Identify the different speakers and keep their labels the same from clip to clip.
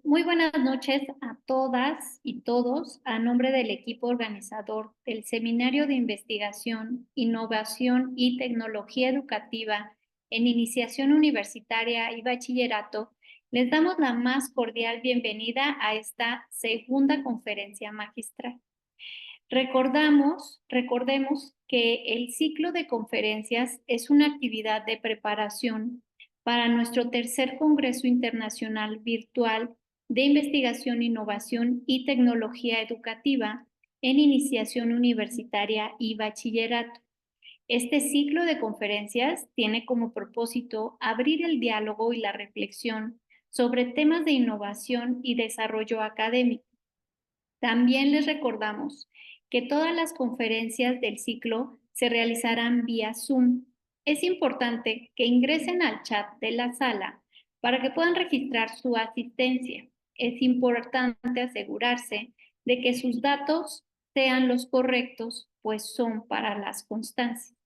Speaker 1: Muy buenas noches a todas y todos. A nombre del equipo organizador del Seminario de Investigación, Innovación y Tecnología Educativa en Iniciación Universitaria y Bachillerato, les damos la más cordial bienvenida a esta segunda conferencia magistral. Recordemos que el ciclo de conferencias es una actividad de preparación para nuestro tercer Congreso Internacional Virtual de Investigación, Innovación y Tecnología Educativa en Iniciación Universitaria y Bachillerato. Este ciclo de conferencias tiene como propósito abrir el diálogo y la reflexión sobre temas de innovación y desarrollo académico. También les recordamos que todas las conferencias del ciclo se realizarán vía Zoom. Es importante que ingresen al chat de la sala para que puedan registrar su asistencia. Es importante asegurarse de que sus datos sean los correctos, pues son para las constancias.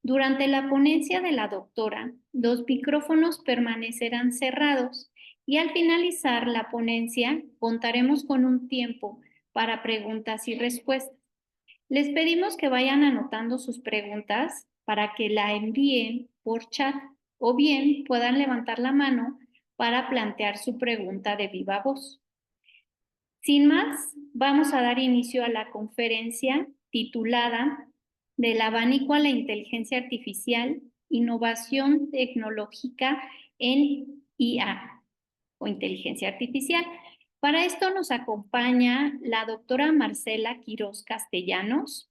Speaker 1: Durante la ponencia de la doctora, los micrófonos permanecerán cerrados y al finalizar la ponencia contaremos con un tiempo para preguntas y respuestas. Les pedimos que vayan anotando sus preguntas para que la envíen por chat o bien puedan levantar la mano para plantear su pregunta de viva voz. Sin más, vamos a dar inicio a la conferencia titulada Del abanico a la inteligencia artificial, innovación tecnológica en IA o inteligencia artificial. Para esto nos acompaña la doctora Marcela Quirós Castellanos.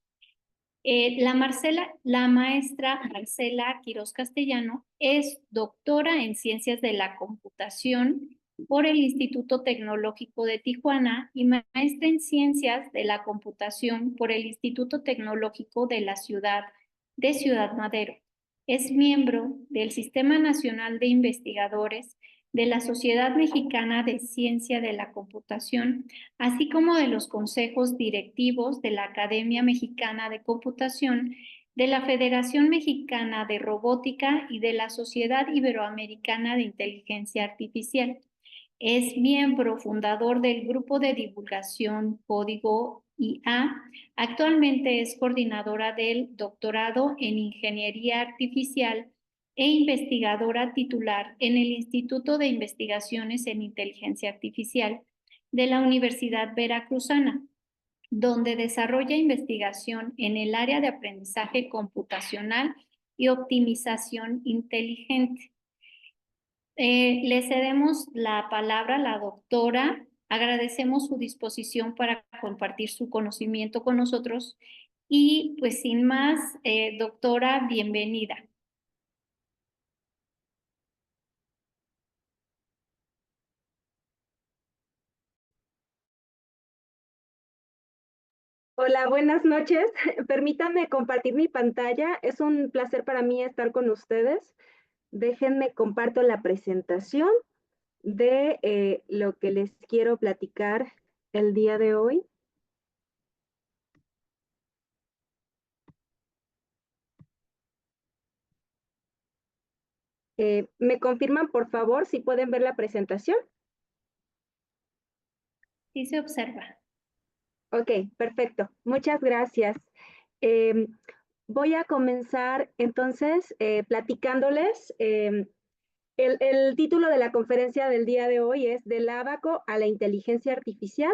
Speaker 1: La maestra Marcela Quirós Castellano es doctora en Ciencias de la Computación por el Instituto Tecnológico de Tijuana y maestra en Ciencias de la Computación por el Instituto Tecnológico de la Ciudad de Ciudad Madero. Es miembro del Sistema Nacional de Investigadores de la Sociedad Mexicana de Ciencia de la Computación, así como de los consejos directivos de la Academia Mexicana de Computación, de la Federación Mexicana de Robótica y de la Sociedad Iberoamericana de Inteligencia Artificial. Es miembro fundador del Grupo de Divulgación Código IA. Actualmente es coordinadora del doctorado en Ingeniería Artificial e investigadora titular en el Instituto de Investigaciones en Inteligencia Artificial de la Universidad Veracruzana, donde desarrolla investigación en el área de aprendizaje computacional y optimización inteligente. Le cedemos la palabra a la doctora. Agradecemos su disposición para compartir su conocimiento con nosotros y pues sin más, doctora, bienvenida.
Speaker 2: Hola, buenas noches. Permítanme compartir mi pantalla. Es un placer para mí estar con ustedes. Déjenme comparto la presentación de lo que les quiero platicar el día de hoy. ¿Me confirman, por favor, si pueden ver la presentación?
Speaker 1: Sí se observa.
Speaker 2: Ok, perfecto. Muchas gracias. Eh, Voy a comenzar entonces platicándoles. El título de la conferencia del día de hoy es Del abaco a la inteligencia artificial,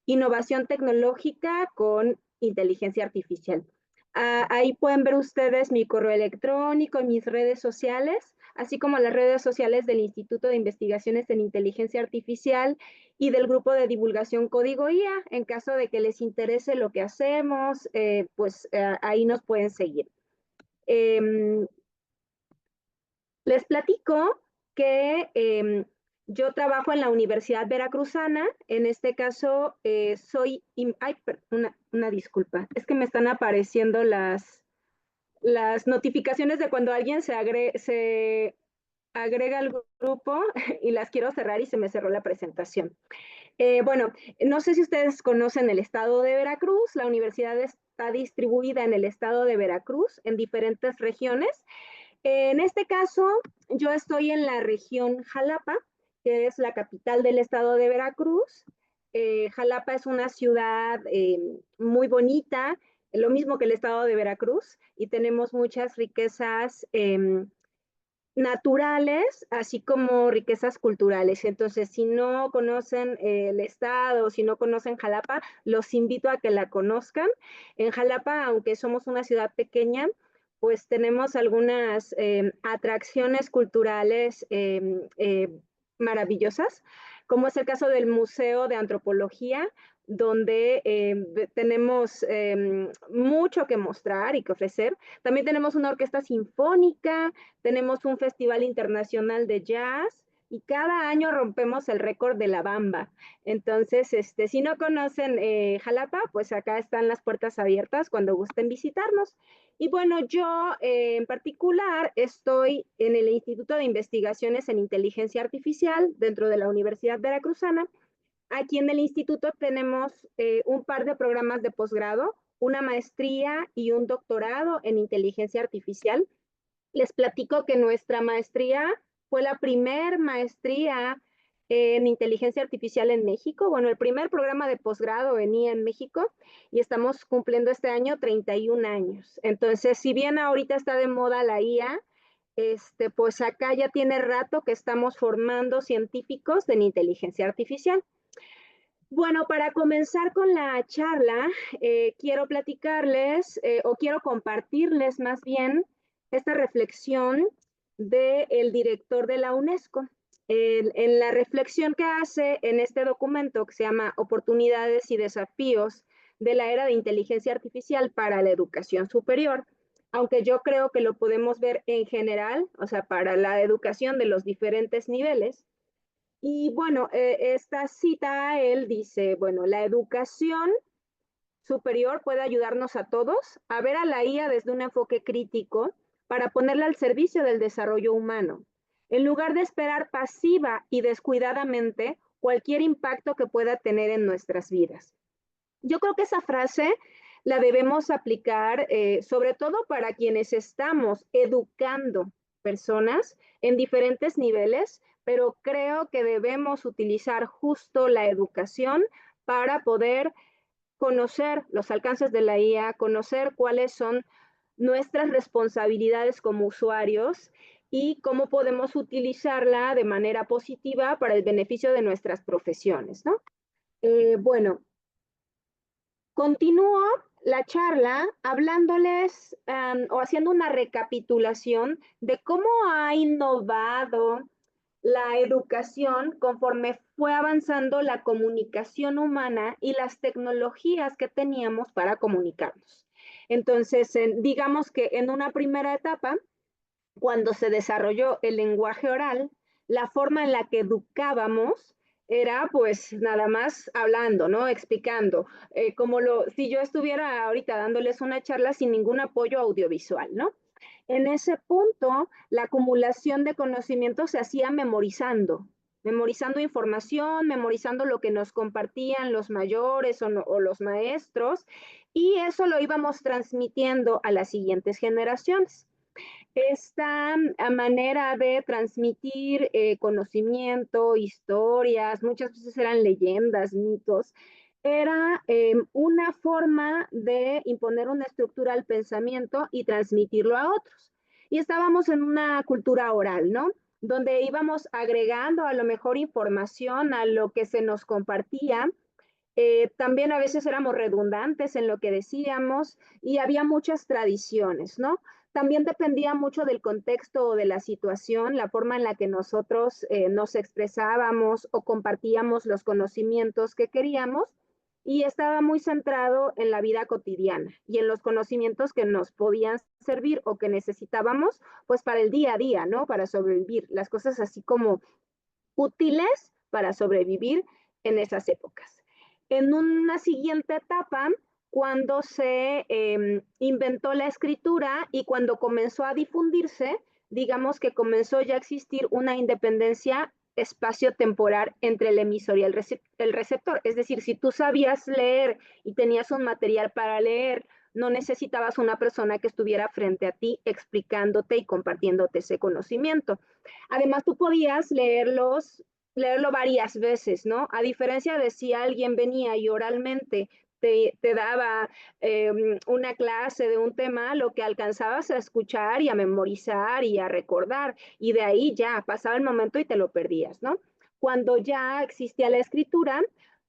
Speaker 2: innovación tecnológica con inteligencia artificial. Ahí pueden ver ustedes mi correo electrónico y mis redes sociales, así como las redes sociales del Instituto de Investigaciones en Inteligencia Artificial y del grupo de divulgación Código IA. En caso de que les interese lo que hacemos, ahí nos pueden seguir. Les platico que yo trabajo en la Universidad Veracruzana. En este caso, soy... Ay, una disculpa. Es que me están apareciendo las notificaciones de cuando alguien se agrega al grupo y las quiero cerrar y se me cerró la presentación. Bueno, no sé si ustedes conocen el estado de Veracruz. La universidad está distribuida en el estado de Veracruz, en diferentes regiones. En este caso, yo estoy en la región Jalapa, que es la capital del estado de Veracruz. Jalapa es una ciudad muy bonita, lo mismo que el estado de Veracruz, y tenemos muchas riquezas naturales, así como riquezas culturales. Entonces, si no conocen el estado, si no conocen Jalapa, los invito a que la conozcan. En Jalapa, aunque somos una ciudad pequeña, pues tenemos algunas atracciones culturales maravillosas, como es el caso del Museo de Antropología, donde tenemos mucho que mostrar y que ofrecer. También tenemos una orquesta sinfónica, tenemos un festival internacional de jazz y cada año rompemos el récord de la bamba. Entonces, si no conocen Jalapa, pues acá están las puertas abiertas cuando gusten visitarnos. Y bueno, yo en particular estoy en el Instituto de Investigaciones en Inteligencia Artificial dentro de la Universidad Veracruzana. Aquí en el instituto tenemos un par de programas de posgrado, una maestría y un doctorado en inteligencia artificial. Les platico que nuestra maestría fue la primer maestría en inteligencia artificial en México, bueno, el primer programa de posgrado en IA en México, y estamos cumpliendo este año 31 años. Entonces, si bien ahorita está de moda la IA, pues acá ya tiene rato que estamos formando científicos en inteligencia artificial. Bueno, para comenzar con la charla, quiero platicarles o quiero compartirles más bien esta reflexión del director de la UNESCO. En la reflexión que hace en este documento que se llama Oportunidades y Desafíos de la Era de Inteligencia Artificial para la Educación Superior, aunque yo creo que lo podemos ver en general, o sea, para la educación de los diferentes niveles. Y bueno, esta cita, él dice, bueno, la educación superior puede ayudarnos a todos a ver a la IA desde un enfoque crítico para ponerla al servicio del desarrollo humano, en lugar de esperar pasiva y descuidadamente cualquier impacto que pueda tener en nuestras vidas. Yo creo que esa frase la debemos aplicar sobre todo para quienes estamos educando personas en diferentes niveles, pero creo que debemos utilizar justo la educación para poder conocer los alcances de la IA, conocer cuáles son nuestras responsabilidades como usuarios y cómo podemos utilizarla de manera positiva para el beneficio de nuestras profesiones, ¿no? Bueno, continúo la charla hablándoles o haciendo una recapitulación de cómo ha innovado la educación conforme fue avanzando la comunicación humana y las tecnologías que teníamos para comunicarnos. Entonces, digamos que en una primera etapa, cuando se desarrolló el lenguaje oral, la forma en la que educábamos era pues nada más hablando, ¿no? Explicando, si yo estuviera ahorita dándoles una charla sin ningún apoyo audiovisual, ¿no? En ese punto, la acumulación de conocimiento se hacía memorizando información, memorizando lo que nos compartían los mayores o los maestros, y eso lo íbamos transmitiendo a las siguientes generaciones. Esta manera de transmitir conocimiento, historias, muchas veces eran leyendas, mitos, era una forma de imponer una estructura al pensamiento y transmitirlo a otros. Y estábamos en una cultura oral, ¿no? Donde íbamos agregando a lo mejor información a lo que se nos compartía. También a veces éramos redundantes en lo que decíamos y había muchas tradiciones, ¿no? También dependía mucho del contexto o de la situación, la forma en la que nosotros nos expresábamos o compartíamos los conocimientos que queríamos, y estaba muy centrado en la vida cotidiana y en los conocimientos que nos podían servir o que necesitábamos, pues para el día a día, ¿no? Para sobrevivir, las cosas así como útiles para sobrevivir en esas épocas. En una siguiente etapa, cuando se inventó la escritura y cuando comenzó a difundirse, digamos que comenzó ya a existir una independencia espacio-temporal entre el emisor y el receptor. Es decir, si tú sabías leer y tenías un material para leer, no necesitabas una persona que estuviera frente a ti explicándote y compartiéndote ese conocimiento. Además, tú podías leerlos leerlo varias veces, ¿no? A diferencia de si alguien venía y oralmente te daba una clase de un tema, lo que alcanzabas a escuchar y a memorizar y a recordar, y de ahí ya pasaba el momento y te lo perdías, ¿no? Cuando ya existía la escritura,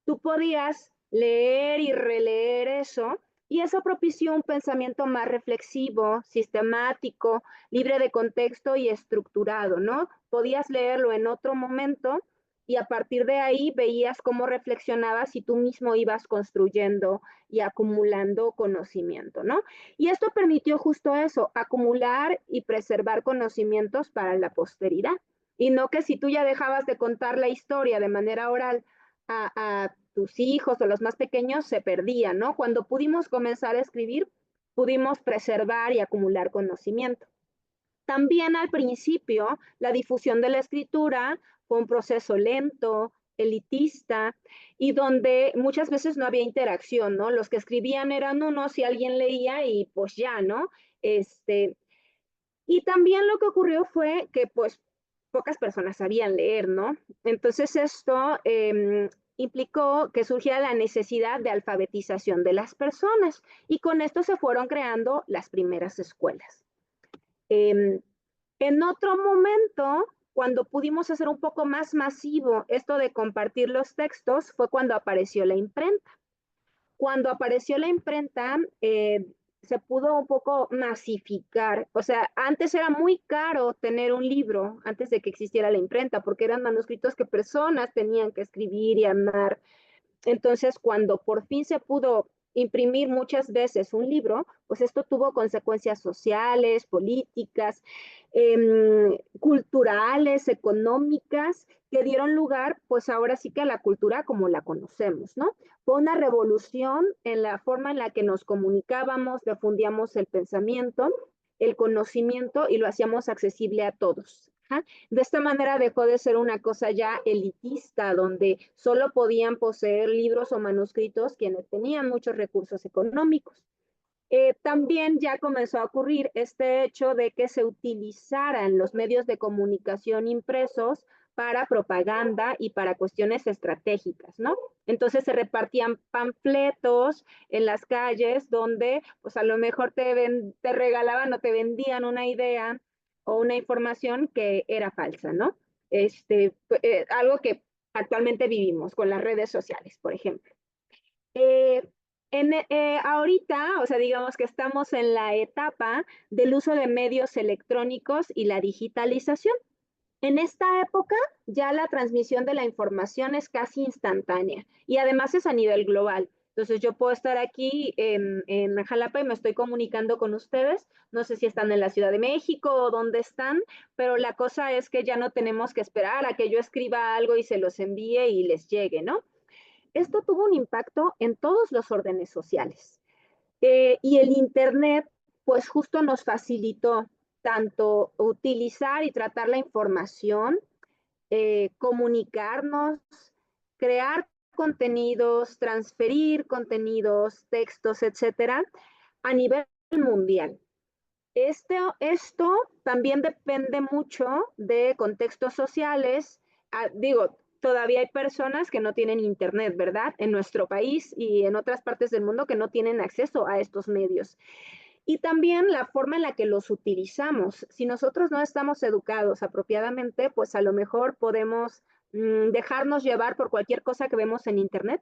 Speaker 2: tú podías leer y releer eso, y eso propició un pensamiento más reflexivo, sistemático, libre de contexto y estructurado, ¿no? Podías leerlo en otro momento y a partir de ahí veías cómo reflexionabas y tú mismo ibas construyendo y acumulando conocimiento, ¿no? Y esto permitió justo eso, acumular y preservar conocimientos para la posteridad. Y no que si tú ya dejabas de contar la historia de manera oral a tus hijos o los más pequeños, se perdía, ¿no? Cuando pudimos comenzar a escribir, pudimos preservar y acumular conocimiento. También al principio, la difusión de la escritura fue un proceso lento, elitista, y donde muchas veces no había interacción, ¿no? Los que escribían eran unos y alguien leía y pues ya, ¿no? Y también lo que ocurrió fue que pues pocas personas sabían leer, ¿no? Entonces esto implicó que surgiera la necesidad de alfabetización de las personas y con esto se fueron creando las primeras escuelas. Eh, en otro momento, cuando pudimos hacer un poco más masivo esto de compartir los textos, fue cuando apareció la imprenta. Cuando apareció la imprenta, se pudo un poco masificar. O sea, antes era muy caro tener un libro, antes de que existiera la imprenta, porque eran manuscritos que personas tenían que escribir y armar. Entonces, cuando por fin se pudo imprimir muchas veces un libro, pues esto tuvo consecuencias sociales, políticas, culturales, económicas, que dieron lugar, pues ahora sí que a la cultura como la conocemos, ¿no? Fue una revolución en la forma en la que nos comunicábamos, difundíamos el pensamiento, el conocimiento y lo hacíamos accesible a todos. ¿Ja? De esta manera dejó de ser una cosa ya elitista, donde solo podían poseer libros o manuscritos quienes tenían muchos recursos económicos. También ya comenzó a ocurrir este hecho de que se utilizaran los medios de comunicación impresos para propaganda y para cuestiones estratégicas, ¿no? Entonces se repartían panfletos en las calles donde, pues a lo mejor te regalaban o te vendían una idea o una información que era falsa, ¿no? Algo que actualmente vivimos con las redes sociales, por ejemplo. Eh, ahorita, o sea, digamos que estamos en la etapa del uso de medios electrónicos y la digitalización. En esta época ya la transmisión de la información es casi instantánea y además es a nivel global. Entonces yo puedo estar aquí en Jalapa y me estoy comunicando con ustedes. No sé si están en la Ciudad de México o dónde están, pero la cosa es que ya no tenemos que esperar a que yo escriba algo y se los envíe y les llegue, ¿no? Esto tuvo un impacto en todos los órdenes sociales. Y el Internet, pues justo nos facilitó tanto utilizar y tratar la información, comunicarnos, crear contenidos, transferir contenidos, textos, etcétera, a nivel mundial. Esto también depende mucho de contextos sociales. Digo, todavía hay personas que no tienen internet, ¿verdad? En nuestro país y en otras partes del mundo que no tienen acceso a estos medios. Y también la forma en la que los utilizamos. Si nosotros no estamos educados apropiadamente, pues a lo mejor podemos dejarnos llevar por cualquier cosa que vemos en internet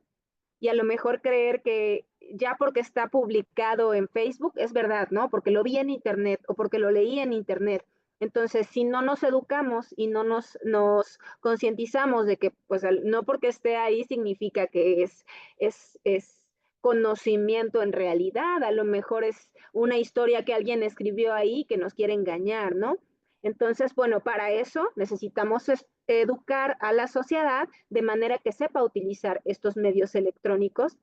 Speaker 2: y a lo mejor creer que ya porque está publicado en Facebook es verdad, ¿no? Porque lo vi en Internet o porque lo leí en Internet. Entonces, si no nos educamos y no nos concientizamos de que, pues, no porque esté ahí significa que es conocimiento en realidad, a lo mejor es una historia que alguien escribió ahí que nos quiere engañar, ¿no? Entonces, bueno, para eso necesitamos educar a la sociedad de manera que sepa utilizar estos medios electrónicos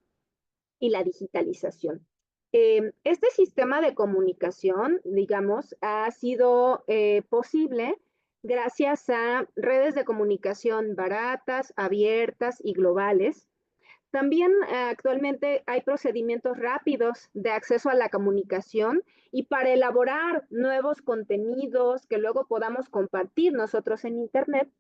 Speaker 2: y la digitalización. Este sistema de comunicación, digamos, ha sido posible gracias a redes de comunicación baratas, abiertas y globales. También actualmente hay procedimientos rápidos de acceso a la comunicación y para elaborar nuevos contenidos que luego podamos compartir nosotros en Internet.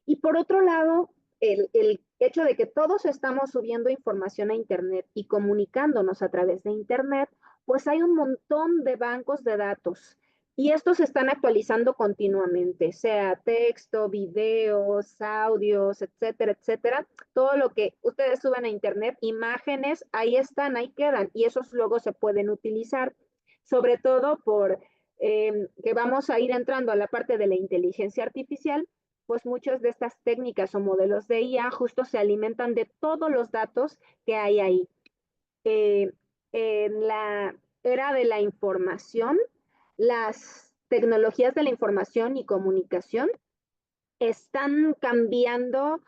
Speaker 2: Y por otro lado, el hecho de que todos estamos subiendo información a Internet y comunicándonos a través de Internet, pues hay un montón de bancos de datos y estos se están actualizando continuamente, sea texto, videos, audios, etcétera, etcétera. Todo lo que ustedes suben a Internet, imágenes, ahí están, ahí quedan y esos luego se pueden utilizar, sobre todo por que vamos a ir entrando a la parte de la inteligencia artificial, pues muchas de estas técnicas o modelos de IA justo se alimentan de todos los datos que hay ahí. Eh, en la era de la información, las tecnologías de la información y comunicación están cambiando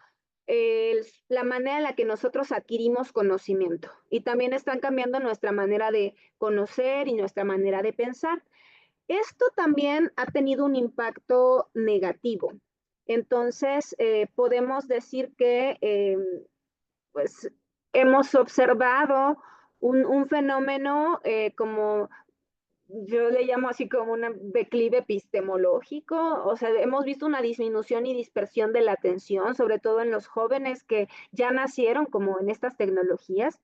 Speaker 2: la manera en la que nosotros adquirimos conocimiento y también están cambiando nuestra manera de conocer y nuestra manera de pensar. Esto también ha tenido un impacto negativo. Entonces, podemos decir que pues, hemos observado un fenómeno como yo le llamo así como un declive epistemológico, o sea, hemos visto una disminución y dispersión de la atención, sobre todo en los jóvenes que ya nacieron como en estas tecnologías.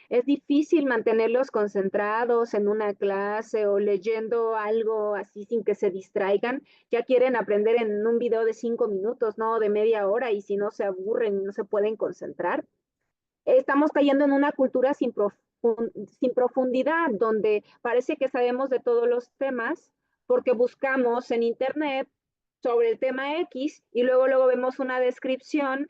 Speaker 2: Es difícil mantenerlos concentrados en una clase o leyendo algo así sin que se distraigan. Ya quieren aprender en un video de 5 minutos, no de media hora, y si no se aburren y no se pueden concentrar. Estamos cayendo en una cultura sin profundidad, donde parece que sabemos de todos los temas porque buscamos en Internet sobre el tema X y luego vemos una descripción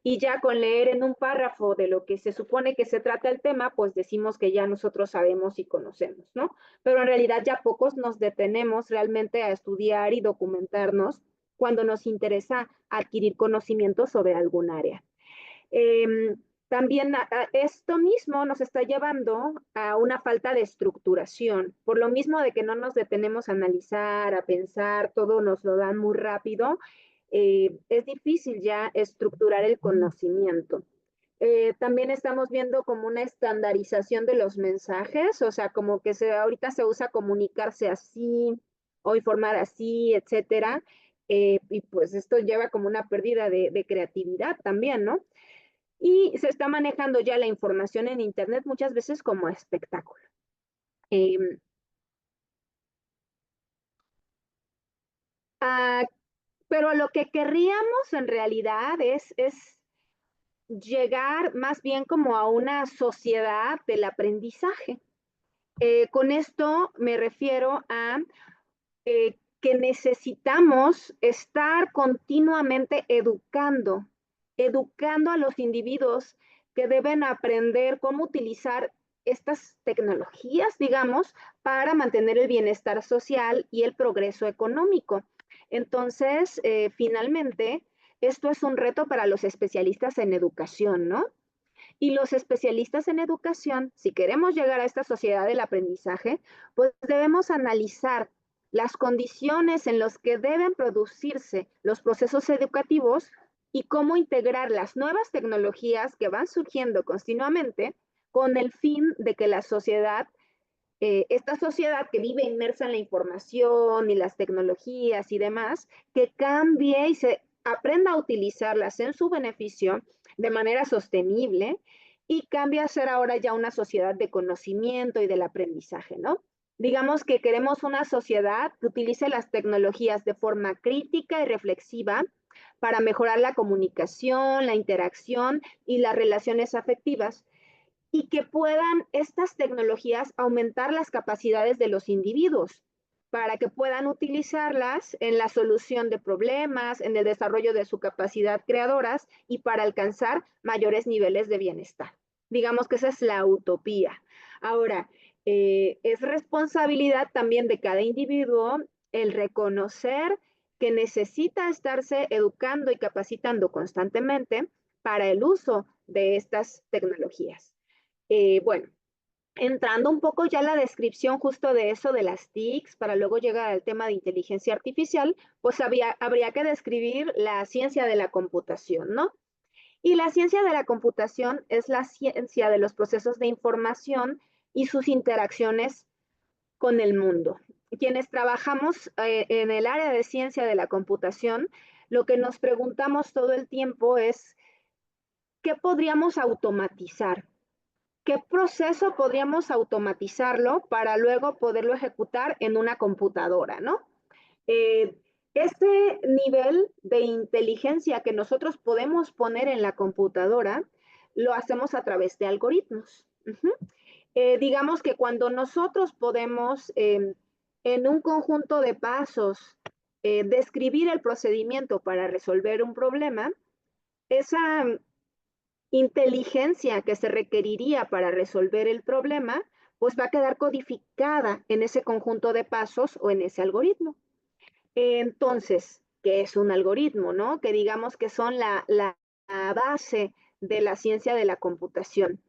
Speaker 2: y ya con leer en un párrafo de lo que se supone que se trata el tema, pues decimos que ya nosotros sabemos y conocemos, ¿no? Pero en realidad ya pocos nos detenemos realmente a estudiar y documentarnos cuando nos interesa adquirir conocimiento sobre algún área. Eh, También esto mismo nos está llevando a una falta de estructuración. Por lo mismo de que no nos detenemos a analizar, a pensar, todo nos lo dan muy rápido, es difícil ya estructurar el conocimiento. También estamos viendo como una estandarización de los mensajes, o sea, como que ahorita se usa comunicarse así o informar así, etcétera. Y pues esto lleva como una pérdida de creatividad también, ¿no? Y se está manejando ya la información en Internet muchas veces como espectáculo. Eh, ah, pero lo que querríamos en realidad es llegar más bien como a una sociedad del aprendizaje. Con esto me refiero a que necesitamos estar continuamente educando a los individuos que deben aprender cómo utilizar estas tecnologías, digamos, para mantener el bienestar social y el progreso económico. Entonces, finalmente, esto es un reto para los especialistas en educación, ¿no? Y los especialistas en educación, si queremos llegar a esta sociedad del aprendizaje, pues debemos analizar las condiciones en las que deben producirse los procesos educativos y cómo integrar las nuevas tecnologías que van surgiendo continuamente con el fin de que la sociedad, esta sociedad que vive inmersa en la información y las tecnologías y demás, que cambie y se aprenda a utilizarlas en su beneficio de manera sostenible y cambie a ser ahora ya una sociedad de conocimiento y del aprendizaje, ¿no? Digamos que queremos una sociedad que utilice las tecnologías de forma crítica y reflexiva para mejorar la comunicación, la interacción y las relaciones afectivas, y que puedan estas tecnologías aumentar las capacidades de los individuos para que puedan utilizarlas en la solución de problemas, en el desarrollo de su capacidad creadoras y para alcanzar mayores niveles de bienestar. Digamos que esa es la utopía. Ahora, es responsabilidad también de cada individuo el reconocer que necesita estarse educando y capacitando constantemente para el uso de estas tecnologías. Bueno, entrando un poco ya a la descripción justo de eso de las TICs, para luego llegar al tema de inteligencia artificial, pues habría que describir la ciencia de la computación, ¿no? Y la ciencia de la computación es la ciencia de los procesos de información y sus interacciones con el mundo. Quienes trabajamos en el área de ciencia de la computación, lo que nos preguntamos todo el tiempo es, ¿qué podríamos automatizar? ¿Qué proceso podríamos automatizarlo para luego poderlo ejecutar en una computadora, ¿no? Eh, este nivel de inteligencia que nosotros podemos poner en la computadora, lo hacemos a través de algoritmos. Digamos que cuando nosotros podemos, en un conjunto de pasos, describir el procedimiento para resolver un problema, esa inteligencia que se requeriría para resolver el problema, pues va a quedar codificada en ese conjunto de pasos o en ese algoritmo. Entonces, ¿qué es un algoritmo, no? Que digamos que son la base de la ciencia de la computación.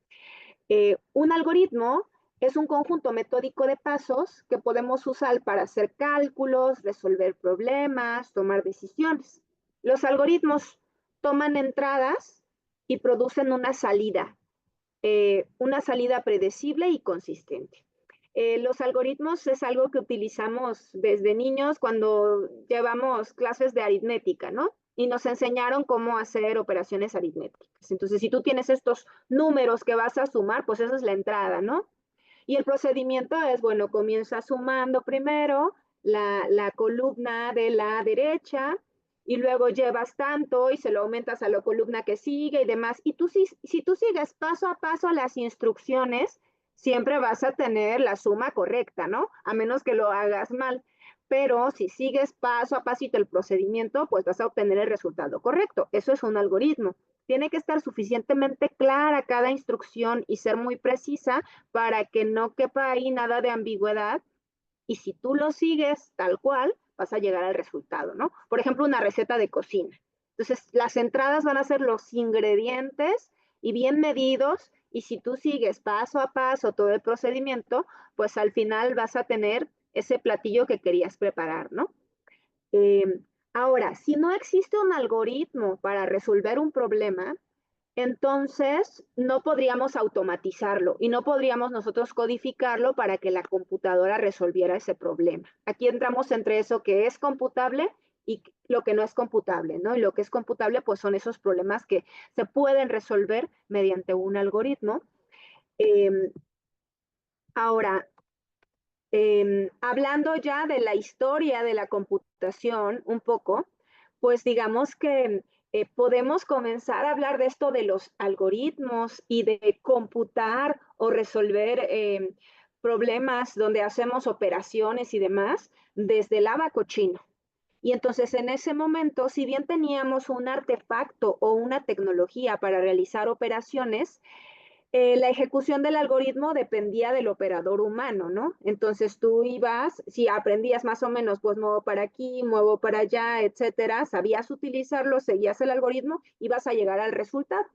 Speaker 2: Un algoritmo es un conjunto metódico de pasos que podemos usar para hacer cálculos, resolver problemas, tomar decisiones. Los algoritmos toman entradas y producen una salida predecible y consistente. Los algoritmos es algo que utilizamos desde niños cuando llevamos clases de aritmética, ¿no? Y nos enseñaron cómo hacer operaciones aritméticas. Entonces, si tú tienes estos números que vas a sumar, pues esa es la entrada, ¿no? Y el procedimiento es, bueno, comienza sumando primero la columna de la derecha y luego llevas tanto y se lo aumentas a la columna que sigue y demás. Y tú, si tú sigues paso a paso las instrucciones, siempre vas a tener la suma correcta, ¿no? A menos que lo hagas mal. Pero si sigues paso a pasito el procedimiento, pues vas a obtener el resultado correcto. Eso es un algoritmo. Tiene que estar suficientemente clara cada instrucción y ser muy precisa para que no quepa ahí nada de ambigüedad. Y si tú lo sigues tal cual, vas a llegar al resultado, ¿no? Por ejemplo, una receta de cocina. Entonces, las entradas van a ser los ingredientes y bien medidos. Y si tú sigues paso a paso todo el procedimiento, pues al final vas a tener ese platillo que querías preparar, ¿no? Eh, Ahora, si no existe un algoritmo para resolver un problema, entonces no podríamos automatizarlo y no podríamos nosotros codificarlo para que la computadora resolviera ese problema. Aquí entramos entre eso que es computable y lo que no es computable, ¿no? Y lo que es computable, pues son esos problemas que se pueden resolver mediante un algoritmo. Eh, Ahora, hablando ya de la historia de la computación un poco, pues digamos que podemos comenzar a hablar de esto de los algoritmos y de computar o resolver problemas donde hacemos operaciones y demás desde el abaco chino. Y entonces en ese momento, si bien teníamos un artefacto o una tecnología para realizar operaciones, la ejecución del algoritmo dependía del operador humano, ¿no? Entonces tú ibas, si aprendías más o menos, pues muevo para aquí, muevo para allá, etcétera, sabías utilizarlo, seguías el algoritmo, ibas a llegar al resultado.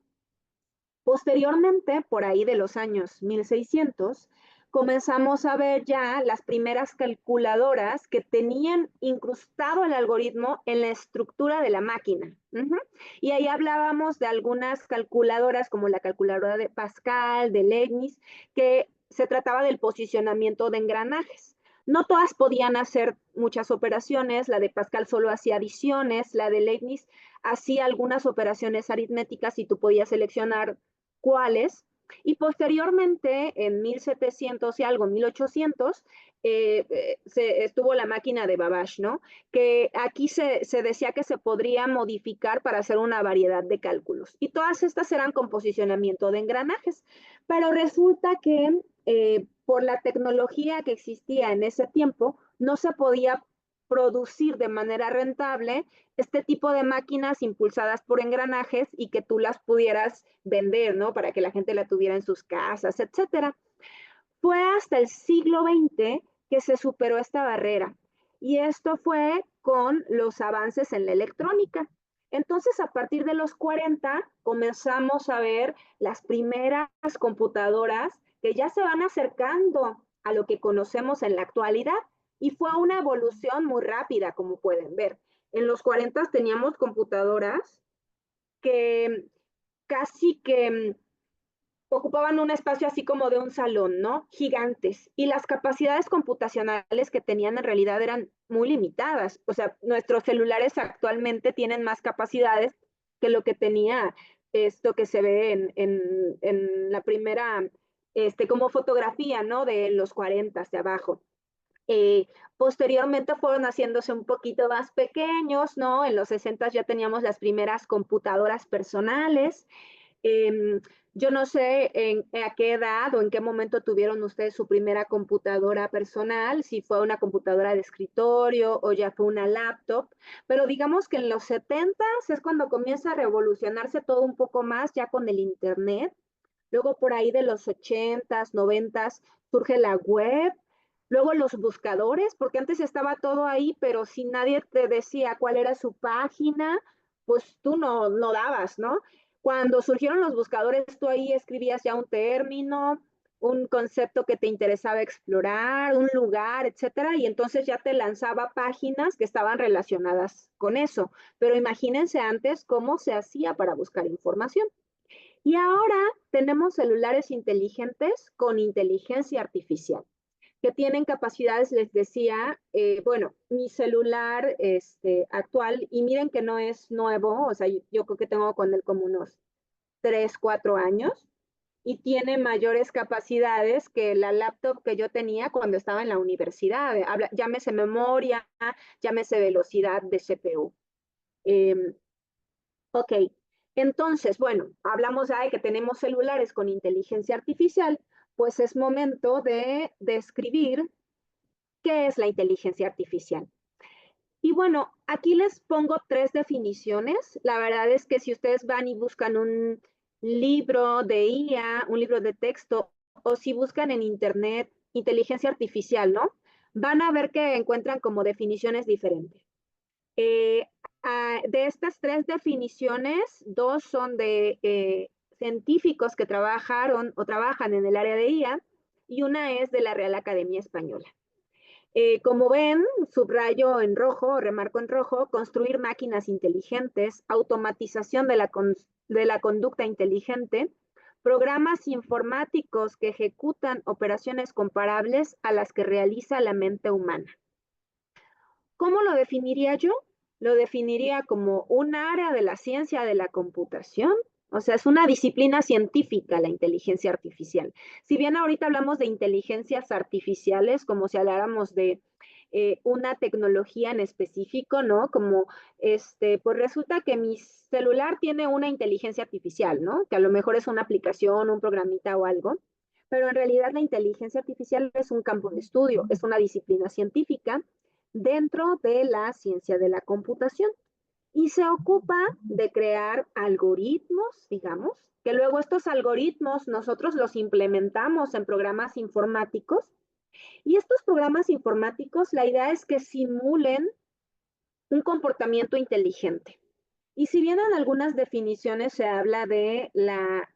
Speaker 2: Posteriormente, por ahí de los años 1600, comenzamos a ver ya las primeras calculadoras que tenían incrustado el algoritmo en la estructura de la máquina. Y ahí hablábamos de algunas calculadoras como la calculadora de Pascal, de Leibniz, que se trataba del posicionamiento de engranajes. No todas podían hacer muchas operaciones, la de Pascal solo hacía adiciones, la de Leibniz hacía algunas operaciones aritméticas y tú podías seleccionar cuáles. Y posteriormente, en 1700 y algo, 1800, estuvo la máquina de Babbage, ¿no? Que aquí se decía que se podría modificar para hacer una variedad de cálculos. Y todas estas eran con posicionamiento de engranajes. Pero resulta que por la tecnología que existía en ese tiempo, no se podía producir de manera rentable este tipo de máquinas impulsadas por engranajes y que tú las pudieras vender, ¿no? Para que la gente la tuviera en sus casas, etcétera. Fue hasta el siglo XX que se superó esta barrera y esto fue con los avances en la electrónica. Entonces, a partir de los 40, comenzamos a ver las primeras computadoras que ya se van acercando a lo que conocemos en la actualidad y fue una evolución muy rápida, como pueden ver. En los 40 teníamos computadoras que casi que ocupaban un espacio así como de un salón, ¿no? Gigantes. Y las capacidades computacionales que tenían en realidad eran muy limitadas. O sea, nuestros celulares actualmente tienen más capacidades que lo que tenía esto que se ve en la primera, como fotografía, ¿no? De los 40 de abajo. Posteriormente fueron haciéndose un poquito más pequeños, ¿no? En los 60 ya teníamos las primeras computadoras personales. Eh, yo no sé a qué edad o en qué momento tuvieron ustedes su primera computadora personal, si fue una computadora de escritorio o ya fue una laptop, pero digamos que en los 70 es cuando comienza a revolucionarse todo un poco más ya con el Internet. Luego por ahí de los 80s, 90s surge la web, luego los buscadores, porque antes estaba todo ahí, pero si nadie te decía cuál era su página, pues tú no dabas, ¿no? Cuando surgieron los buscadores, tú ahí escribías ya un término, un concepto que te interesaba explorar, un lugar, etcétera, y entonces ya te lanzaba páginas que estaban relacionadas con eso. Pero imagínense antes cómo se hacía para buscar información. Y ahora tenemos celulares inteligentes con inteligencia artificial, que tienen capacidades, les decía, bueno, mi celular actual, y miren que no es nuevo, o sea, yo creo que tengo con él como unos 3, 4 años, y tiene mayores capacidades que la laptop que yo tenía cuando estaba en la universidad. Llámese memoria, llámese velocidad de CPU. Eh, Ok, entonces, bueno, hablamos ya de que tenemos celulares con inteligencia artificial, pues es momento de describir qué es la inteligencia artificial. Y bueno, aquí les pongo 3 definiciones. La verdad es que si ustedes van y buscan un libro de IA, un libro de texto, o si buscan en internet inteligencia artificial, ¿no? Van a ver que encuentran como definiciones diferentes. Eh, de estas 3 definiciones, 2 son de científicos que trabajaron o trabajan en el área de IA y una es de la Real Academia Española. Como ven, subrayo en rojo, remarco en rojo, construir máquinas inteligentes, automatización de la conducta inteligente, programas informáticos que ejecutan operaciones comparables a las que realiza la mente humana. ¿Cómo lo definiría yo? Lo definiría como un área de la ciencia de la computación. O sea, es una disciplina científica la inteligencia artificial. Si bien ahorita hablamos de inteligencias artificiales, como si habláramos de una tecnología en específico, ¿no? Como, pues resulta que mi celular tiene una inteligencia artificial, ¿no? Que a lo mejor es una aplicación, un programita o algo, pero en realidad la inteligencia artificial es un campo de estudio, es una disciplina científica dentro de la ciencia de la computación y se ocupa de crear algoritmos, digamos, que luego estos algoritmos nosotros los implementamos en programas informáticos y estos programas informáticos la idea es que simulen un comportamiento inteligente. Y si bien en algunas definiciones se habla de la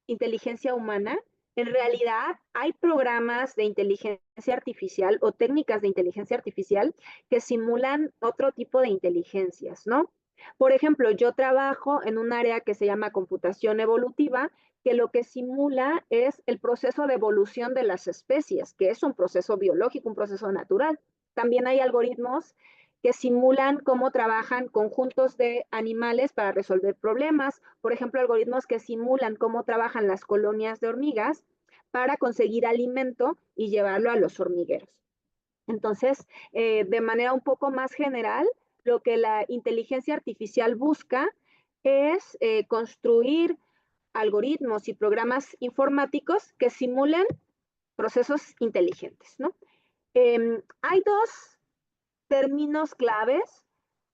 Speaker 2: inteligencia humana, en realidad hay programas de inteligencia artificial o técnicas de inteligencia artificial que simulan otro tipo de inteligencias, ¿no? Por ejemplo, yo trabajo en un área que se llama computación evolutiva, que lo que simula es el proceso de evolución de las especies, que es un proceso biológico, un proceso natural. También hay algoritmos que simulan cómo trabajan conjuntos de animales para resolver problemas. Por ejemplo, algoritmos que simulan cómo trabajan las colonias de hormigas para conseguir alimento y llevarlo a los hormigueros. Entonces, de manera un poco más general, lo que la inteligencia artificial busca es construir algoritmos y programas informáticos que simulen procesos inteligentes, ¿no? Hay 2 términos claves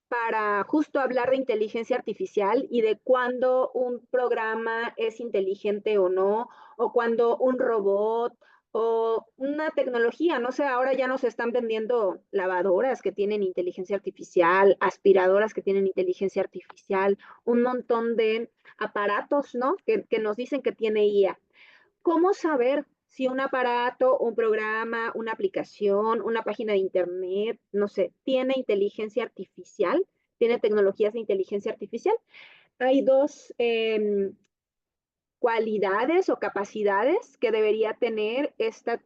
Speaker 2: para justo hablar de inteligencia artificial y de cuándo un programa es inteligente o no, o cuando un robot o una tecnología, no sé, ahora ya nos están vendiendo lavadoras que tienen inteligencia artificial, aspiradoras que tienen inteligencia artificial, un montón de aparatos, ¿no? Que nos dicen que tiene IA. ¿Cómo saber si un aparato, un programa, una aplicación, una página de internet, no sé, tiene inteligencia artificial, tiene tecnologías de inteligencia artificial? Hay 2 cualidades o capacidades que debería tener esta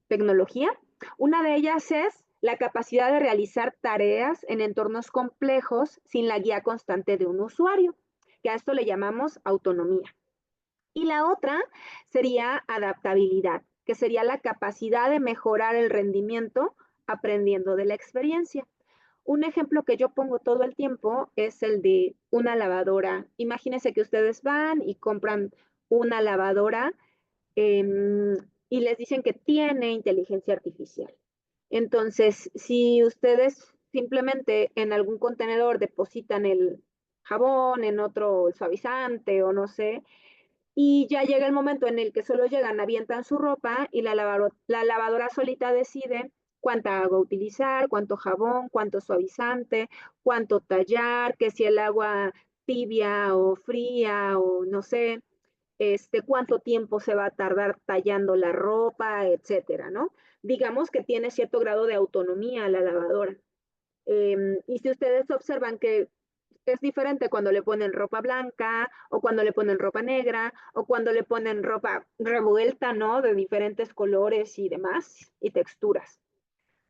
Speaker 2: tecnología. Una de ellas es la capacidad de realizar tareas en entornos complejos sin la guía constante de un usuario, que a esto le llamamos autonomía. Y la otra sería adaptabilidad, que sería la capacidad de mejorar el rendimiento aprendiendo de la experiencia. Un ejemplo que yo pongo todo el tiempo es el de una lavadora. Imagínense que ustedes van y compran una lavadora y les dicen que tiene inteligencia artificial. Entonces, si ustedes simplemente en algún contenedor depositan el jabón, en otro el suavizante o no sé, y ya llega el momento en el que solo llegan, avientan su ropa y la lavadora solita decide cuánta agua utilizar, cuánto jabón, cuánto suavizante, cuánto tallar, que si el agua tibia o fría o no sé, cuánto tiempo se va a tardar tallando la ropa, etcétera, ¿no? Digamos que tiene cierto grado de autonomía la lavadora. Y si ustedes observan que es diferente cuando le ponen ropa blanca o cuando le ponen ropa negra o cuando le ponen ropa revuelta, ¿no? De diferentes colores y demás y texturas.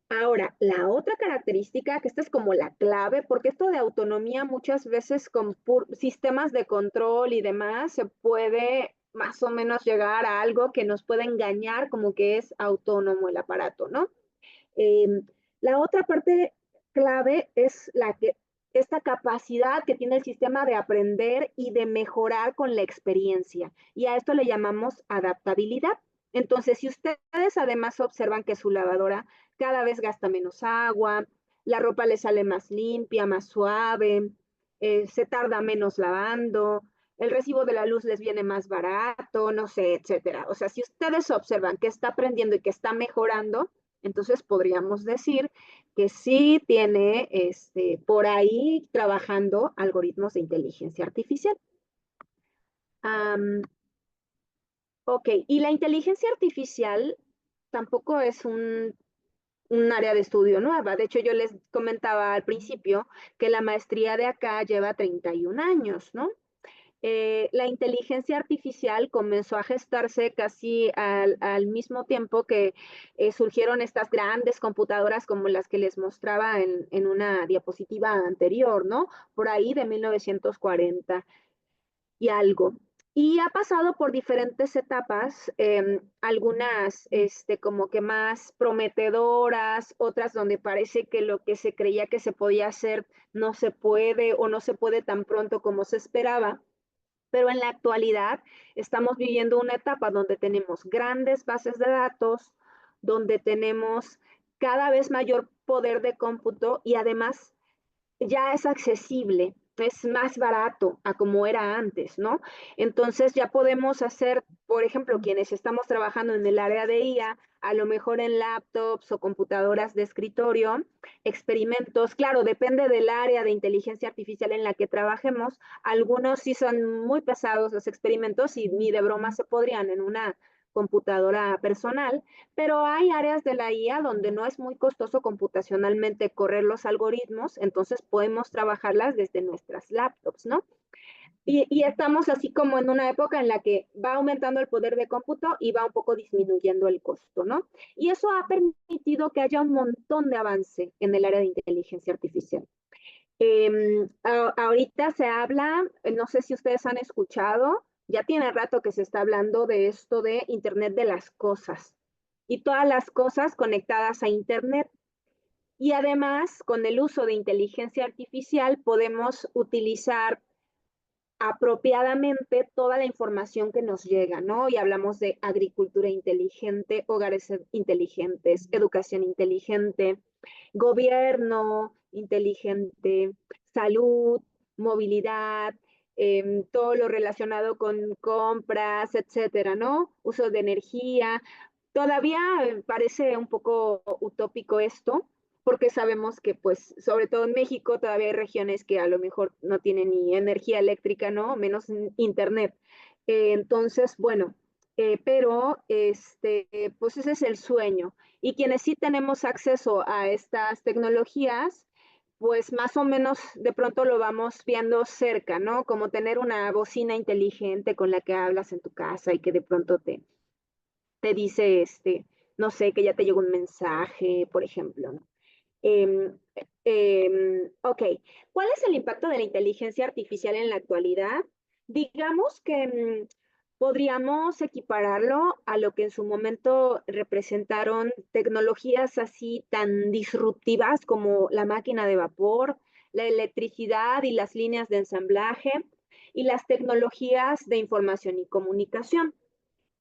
Speaker 2: Ahora, la otra característica, que esta es como la clave, porque esto de autonomía muchas veces con sistemas de control y demás se puede más o menos llegar a algo que nos puede engañar como que es autónomo el aparato, ¿no? Eh, la otra parte clave es esta capacidad que tiene el sistema de aprender y de mejorar con la experiencia. Y a esto le llamamos adaptabilidad. Entonces, si ustedes además observan que su lavadora cada vez gasta menos agua, la ropa le sale más limpia, más suave, se tarda menos lavando, el recibo de la luz les viene más barato, no sé, etcétera. O sea, si ustedes observan que está aprendiendo y que está mejorando, entonces podríamos decir que sí tiene por ahí trabajando algoritmos de inteligencia artificial. Um, ok, y la inteligencia artificial tampoco es un área de estudio nueva. De hecho, yo les comentaba al principio que la maestría de acá lleva 31 años, ¿no? La inteligencia artificial comenzó a gestarse casi al mismo tiempo que surgieron estas grandes computadoras como las que les mostraba en una diapositiva anterior, ¿no? Por ahí de 1940 y algo. Y ha pasado por diferentes etapas, algunas como que más prometedoras, otras donde parece que lo que se creía que se podía hacer no se puede o no se puede tan pronto como se esperaba. Pero en la actualidad estamos viviendo una etapa donde tenemos grandes bases de datos, donde tenemos cada vez mayor poder de cómputo y además ya es accesible, es más barato a como era antes, ¿no? Entonces ya podemos hacer, por ejemplo, quienes estamos trabajando en el área de IA, a lo mejor en laptops o computadoras de escritorio, experimentos, claro, depende del área de inteligencia artificial en la que trabajemos, algunos sí son muy pesados los experimentos y ni de broma se podrían en una computadora personal, pero hay áreas de la IA donde no es muy costoso computacionalmente correr los algoritmos, entonces podemos trabajarlas desde nuestras laptops, ¿no? Y estamos así como en una época en la que va aumentando el poder de cómputo y va un poco disminuyendo el costo, ¿no? Y eso ha permitido que haya un montón de avance en el área de inteligencia artificial. Ahorita se habla, no sé si ustedes han escuchado, ya tiene rato que se está hablando de esto de Internet de las cosas y todas las cosas conectadas a Internet. Y además, con el uso de inteligencia artificial, podemos utilizar apropiadamente toda la información que nos llega, ¿no? Y hablamos de agricultura inteligente, hogares inteligentes, educación inteligente, gobierno inteligente, salud, movilidad, todo lo relacionado con compras, etcétera, ¿no? Uso de energía. Todavía parece un poco utópico esto, porque sabemos que, pues, sobre todo en México, todavía hay regiones que a lo mejor no tienen ni energía eléctrica, ¿no? Menos internet. Entonces, bueno, pero pues ese es el sueño. Y quienes sí tenemos acceso a estas tecnologías, pues más o menos de pronto lo vamos viendo cerca, ¿no? Como tener una bocina inteligente con la que hablas en tu casa y que de pronto te dice, no sé, que ya te llegó un mensaje, por ejemplo, ¿no? Em, ok, ¿cuál es el impacto de la inteligencia artificial en la actualidad? Digamos que podríamos equipararlo a lo que en su momento representaron tecnologías así tan disruptivas como la máquina de vapor, la electricidad y las líneas de ensamblaje y las tecnologías de información y comunicación.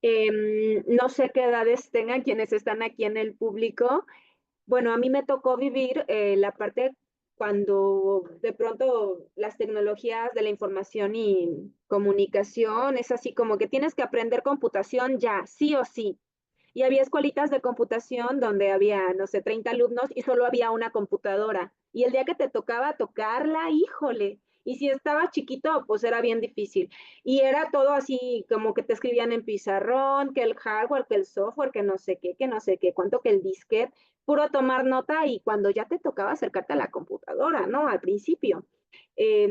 Speaker 2: No sé qué edades tengan quienes están aquí en el público. Bueno, a mí me tocó vivir la parte cuando de pronto las tecnologías de la información y comunicación es así como que tienes que aprender computación ya, sí o sí. Y había escuelitas de computación donde había, no sé, 30 alumnos y solo había una computadora. Y el día que te tocaba tocarla, híjole. Y si estabas chiquito, pues era bien difícil. Y era todo así como que te escribían en pizarrón, que el hardware, que el software, que no sé qué, que no sé qué, cuánto que el disquete, puro tomar nota y cuando ya te tocaba acercarte a la computadora, ¿no? Al principio.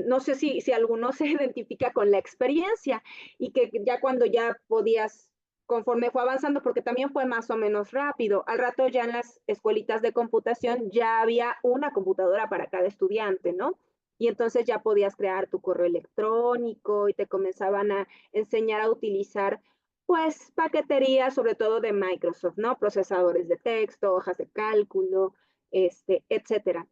Speaker 2: No sé si alguno se identifica con la experiencia y que ya cuando ya podías conforme fue avanzando, porque también fue más o menos rápido. Al rato ya en las escuelitas de computación ya había una computadora para cada estudiante, ¿no? Y entonces ya podías crear tu correo electrónico y te comenzaban a enseñar a utilizar, pues, paquetería, sobre todo de Microsoft, ¿no? Procesadores de texto, hojas de cálculo, etcétera.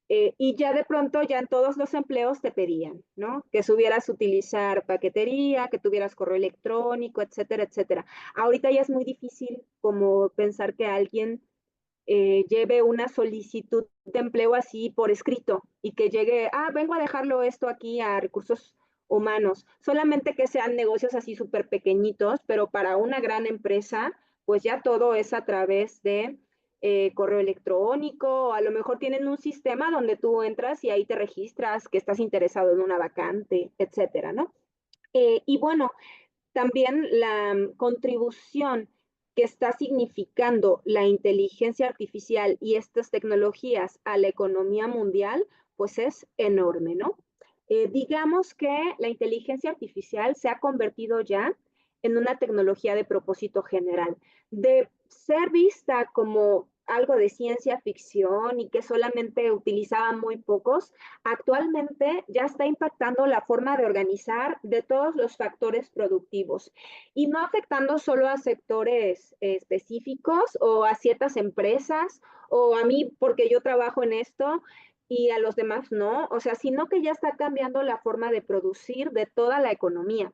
Speaker 2: Y ya de pronto, ya en todos los empleos te pedían, ¿no? Que supieras utilizar paquetería, que tuvieras correo electrónico, etcétera, etcétera. Ahorita ya es muy difícil como pensar que alguien lleve una solicitud de empleo así por escrito y que llegue, vengo a dejarlo esto aquí a recursos humanos. Solamente que sean negocios así súper pequeñitos, pero para una gran empresa, pues ya todo es a través de correo electrónico, o a lo mejor tienen un sistema donde tú entras y ahí te registras que estás interesado en una vacante, etcétera, ¿no? Y bueno, también la contribución que está significando la inteligencia artificial y estas tecnologías a la economía mundial, pues es enorme, ¿no? Digamos que la inteligencia artificial se ha convertido ya en una tecnología de propósito general, de ser vista como algo de ciencia ficción y que solamente utilizaban muy pocos, actualmente ya está impactando la forma de organizar de todos los factores productivos y no afectando solo a sectores específicos o a ciertas empresas o a mí porque yo trabajo en esto y a los demás no, o sea, sino que ya está cambiando la forma de producir de toda la economía.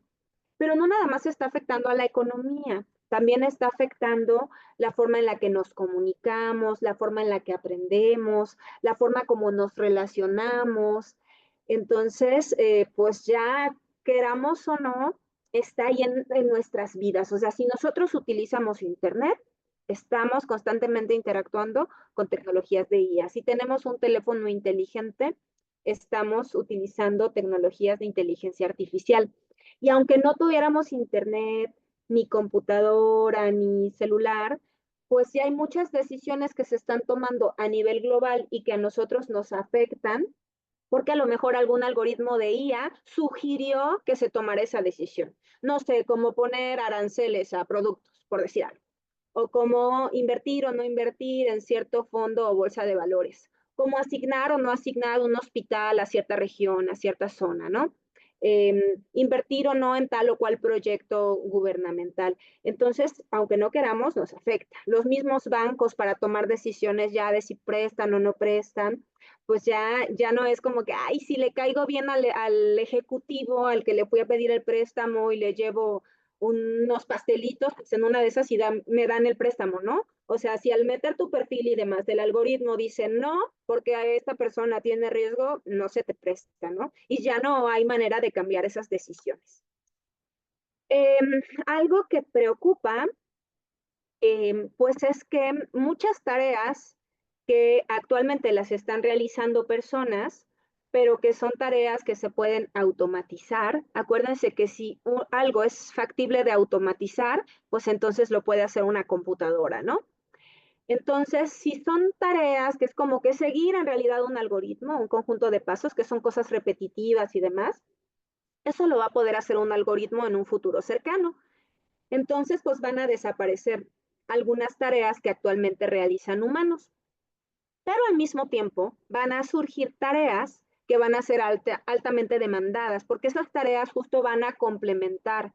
Speaker 2: Pero no nada más está afectando a la economía, también está afectando la forma en la que nos comunicamos, la forma en la que aprendemos, la forma como nos relacionamos. Entonces, pues ya queramos o no, está ahí en nuestras vidas. O sea, si nosotros utilizamos Internet, estamos constantemente interactuando con tecnologías de IA. Si tenemos un teléfono inteligente, estamos utilizando tecnologías de inteligencia artificial. Y aunque no tuviéramos internet, ni computadora, ni celular, pues sí hay muchas decisiones que se están tomando a nivel global y que a nosotros nos afectan, porque a lo mejor algún algoritmo de IA sugirió que se tomara esa decisión. No sé, cómo poner aranceles a productos, por decir algo, o cómo invertir o no invertir en cierto fondo o bolsa de valores, cómo asignar o no asignar un hospital a cierta región, a cierta zona, ¿no? Invertir o no en tal o cual proyecto gubernamental. Entonces, aunque no queramos, nos afecta. Los mismos bancos para tomar decisiones ya de si prestan o no prestan, pues ya no es como que, ay, si le caigo bien al ejecutivo, al que le fui a pedir el préstamo y le llevo unos pastelitos, pues en una de esas sí me dan el préstamo, ¿no? O sea, si al meter tu perfil y demás, el algoritmo dice no, porque a esta persona tiene riesgo, no se te presta, ¿no? Y ya no hay manera de cambiar esas decisiones. Algo que preocupa, pues es que muchas tareas que actualmente las están realizando personas, pero que son tareas que se pueden automatizar. Acuérdense que si algo es factible de automatizar, pues entonces lo puede hacer una computadora, ¿no? Entonces, si son tareas que es como que seguir en realidad un algoritmo, un conjunto de pasos, que son cosas repetitivas y demás, eso lo va a poder hacer un algoritmo en un futuro cercano. Entonces, pues van a desaparecer algunas tareas que actualmente realizan humanos. pero al mismo tiempo van a surgir tareas que van a ser altamente demandadas, porque esas tareas justo van a complementar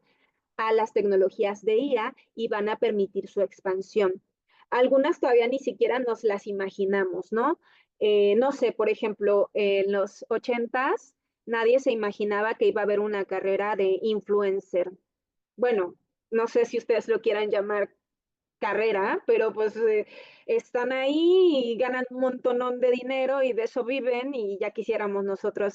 Speaker 2: a las tecnologías de IA y van a permitir su expansión. Algunas todavía ni siquiera nos las imaginamos, ¿no? No sé, por ejemplo, en los 80s nadie se imaginaba que iba a haber una carrera de influencer. Bueno, no sé si ustedes lo quieran llamar carrera, pero pues están ahí y ganan un montonón de dinero y de eso viven y ya quisiéramos nosotros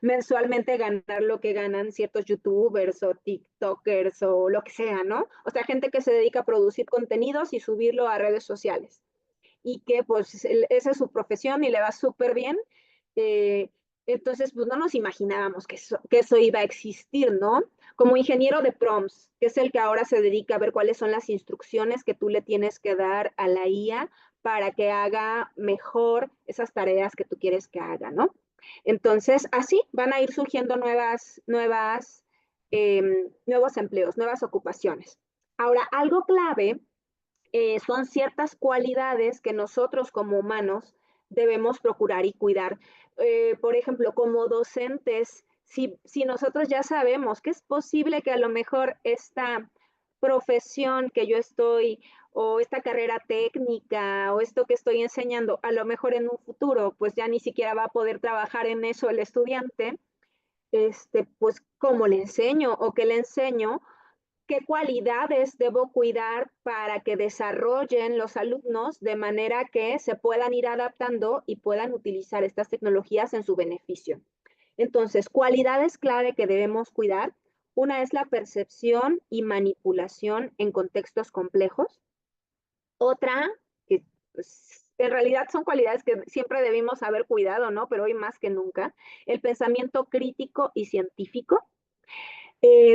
Speaker 2: mensualmente ganar lo que ganan ciertos youtubers o tiktokers o lo que sea, ¿no? O sea, gente que se dedica a producir contenidos y subirlo a redes sociales y que pues esa es su profesión y le va súper bien. Eh, entonces, pues no nos imaginábamos que eso iba a existir, ¿no? Como ingeniero de prompts, que es el que ahora se dedica a ver cuáles son las instrucciones que tú le tienes que dar a la IA para que haga mejor esas tareas que tú quieres que haga, ¿no? Entonces, así van a ir surgiendo nuevos empleos, nuevas ocupaciones. Ahora, algo clave son ciertas cualidades que nosotros como humanos debemos procurar y cuidar. Por ejemplo, como docentes, si nosotros ya sabemos que es posible que a lo mejor esta profesión que yo estoy o esta carrera técnica o esto que estoy enseñando, a lo mejor en un futuro, pues ya ni siquiera va a poder trabajar en eso el estudiante, pues cómo le enseño o qué le enseño, qué cualidades debo cuidar para que desarrollen los alumnos de manera que se puedan ir adaptando y puedan utilizar estas tecnologías en su beneficio. Entonces, cualidades clave que debemos cuidar. Una es la percepción y manipulación en contextos complejos. Otra, que pues, en realidad son cualidades que siempre debimos haber cuidado, ¿no? Pero hoy más que nunca, el pensamiento crítico y científico.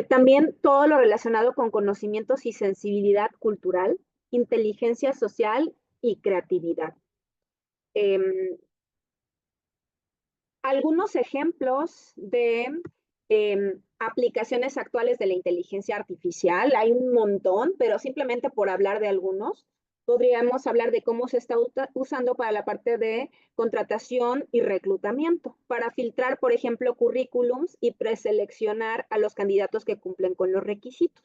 Speaker 2: También todo lo relacionado con conocimientos y sensibilidad cultural, inteligencia social y creatividad. Eh, Algunos ejemplos de aplicaciones actuales de la inteligencia artificial, hay un montón, pero simplemente por hablar de algunos, podríamos hablar de cómo se está usando para la parte de contratación y reclutamiento, para filtrar, por ejemplo, currículums y preseleccionar a los candidatos que cumplen con los requisitos.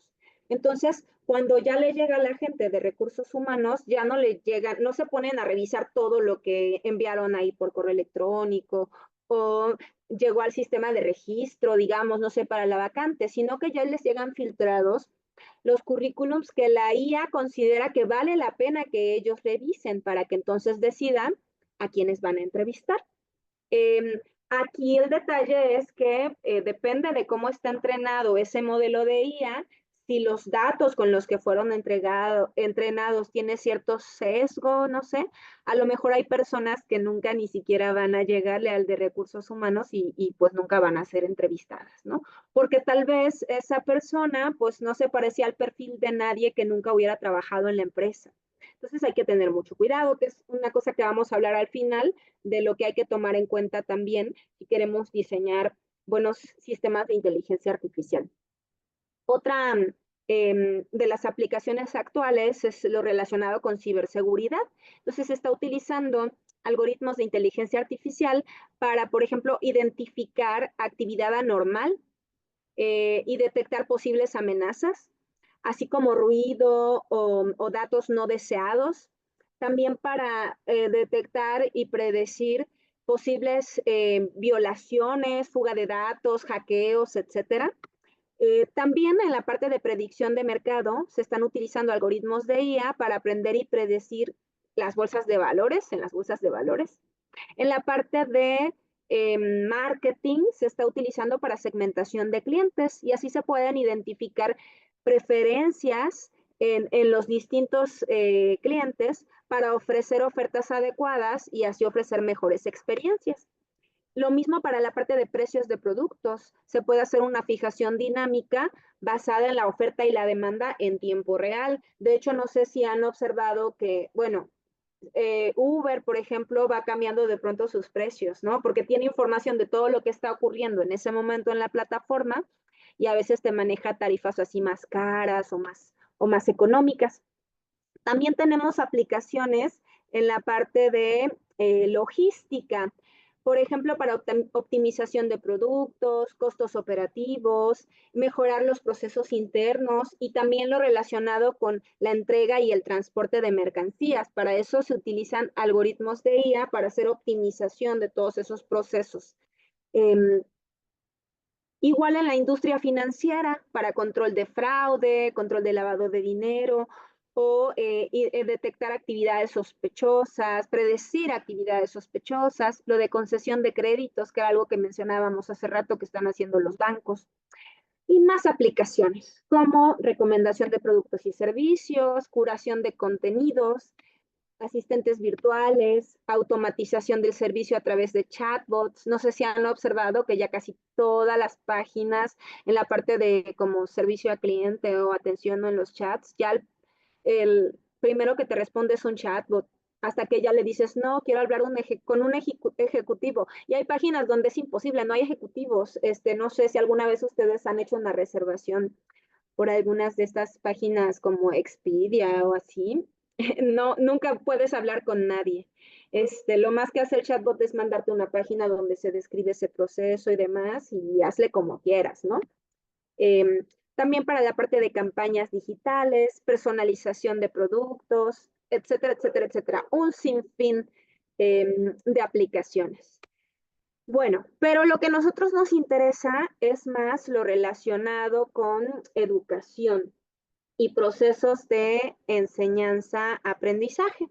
Speaker 2: Entonces, cuando ya le llega a la gente de recursos humanos, ya no le llegan, no se ponen a revisar todo lo que enviaron ahí por correo electrónico o llegó al sistema de registro, digamos, no sé, para la vacante, sino que ya les llegan filtrados los currículums que la IA considera que vale la pena que ellos revisen para que entonces decidan a quienes van a entrevistar. Aquí el detalle es que depende de cómo está entrenado ese modelo de IA, si los datos con los que fueron entrenados tiene cierto sesgo, no sé, a lo mejor hay personas que nunca ni siquiera van a llegarle al de recursos humanos y pues nunca van a ser entrevistadas, ¿no? Porque tal vez esa persona pues no se parecía al perfil de nadie que nunca hubiera trabajado en la empresa. Entonces hay que tener mucho cuidado, que es una cosa que vamos a hablar al final, de lo que hay que tomar en cuenta también si queremos diseñar buenos sistemas de inteligencia artificial. Otra de las aplicaciones actuales es lo relacionado con ciberseguridad. Entonces se está utilizando algoritmos de inteligencia artificial para, por ejemplo, identificar actividad anormal y detectar posibles amenazas, así como ruido o datos no deseados, también para detectar y predecir posibles violaciones, fuga de datos, hackeos, etcétera. También en la parte de predicción de mercado se están utilizando algoritmos de IA para aprender y predecir las bolsas de valores, en las bolsas de valores. En la parte de marketing se está utilizando para segmentación de clientes y así se pueden identificar preferencias en los distintos clientes para ofrecer ofertas adecuadas y así ofrecer mejores experiencias. Lo mismo para la parte de precios de productos. Se puede hacer una fijación dinámica basada en la oferta y la demanda en tiempo real. De hecho, no sé si han observado que, bueno, Uber, por ejemplo, va cambiando de pronto sus precios, ¿no? Porque tiene información de todo lo que está ocurriendo en ese momento en la plataforma y a veces te maneja tarifas así más caras o más económicas. También tenemos aplicaciones en la parte de logística, por ejemplo, para optimización de productos, costos operativos, mejorar los procesos internos y también lo relacionado con la entrega y el transporte de mercancías. Para eso se utilizan algoritmos de IA para hacer optimización de todos esos procesos. Eh, Igual en la industria financiera, para control de fraude, control de lavado de dinero o detectar actividades sospechosas, predecir actividades sospechosas, lo de concesión de créditos, que era algo que mencionábamos hace rato que están haciendo los bancos, y más aplicaciones como recomendación de productos y servicios, curación de contenidos, asistentes virtuales, automatización del servicio a través de chatbots. No sé si han observado que ya casi todas las páginas en la parte de como servicio a cliente o atención en los chats, ya el primero que te responde es un chatbot hasta que ya le dices, no, quiero hablar con un ejecutivo. Y hay páginas donde es imposible, no hay ejecutivos. No sé si alguna vez ustedes han hecho una reservación por algunas de estas páginas como Expedia o así, no, nunca puedes hablar con nadie. Lo más que hace el chatbot es mandarte una página donde se describe ese proceso y demás y hazle como quieras, ¿no? Eh, También para la parte de campañas digitales, personalización de productos, etcétera, etcétera, etcétera. Un sinfín de aplicaciones. Bueno, pero lo que a nosotros nos interesa es más lo relacionado con educación y procesos de enseñanza-aprendizaje.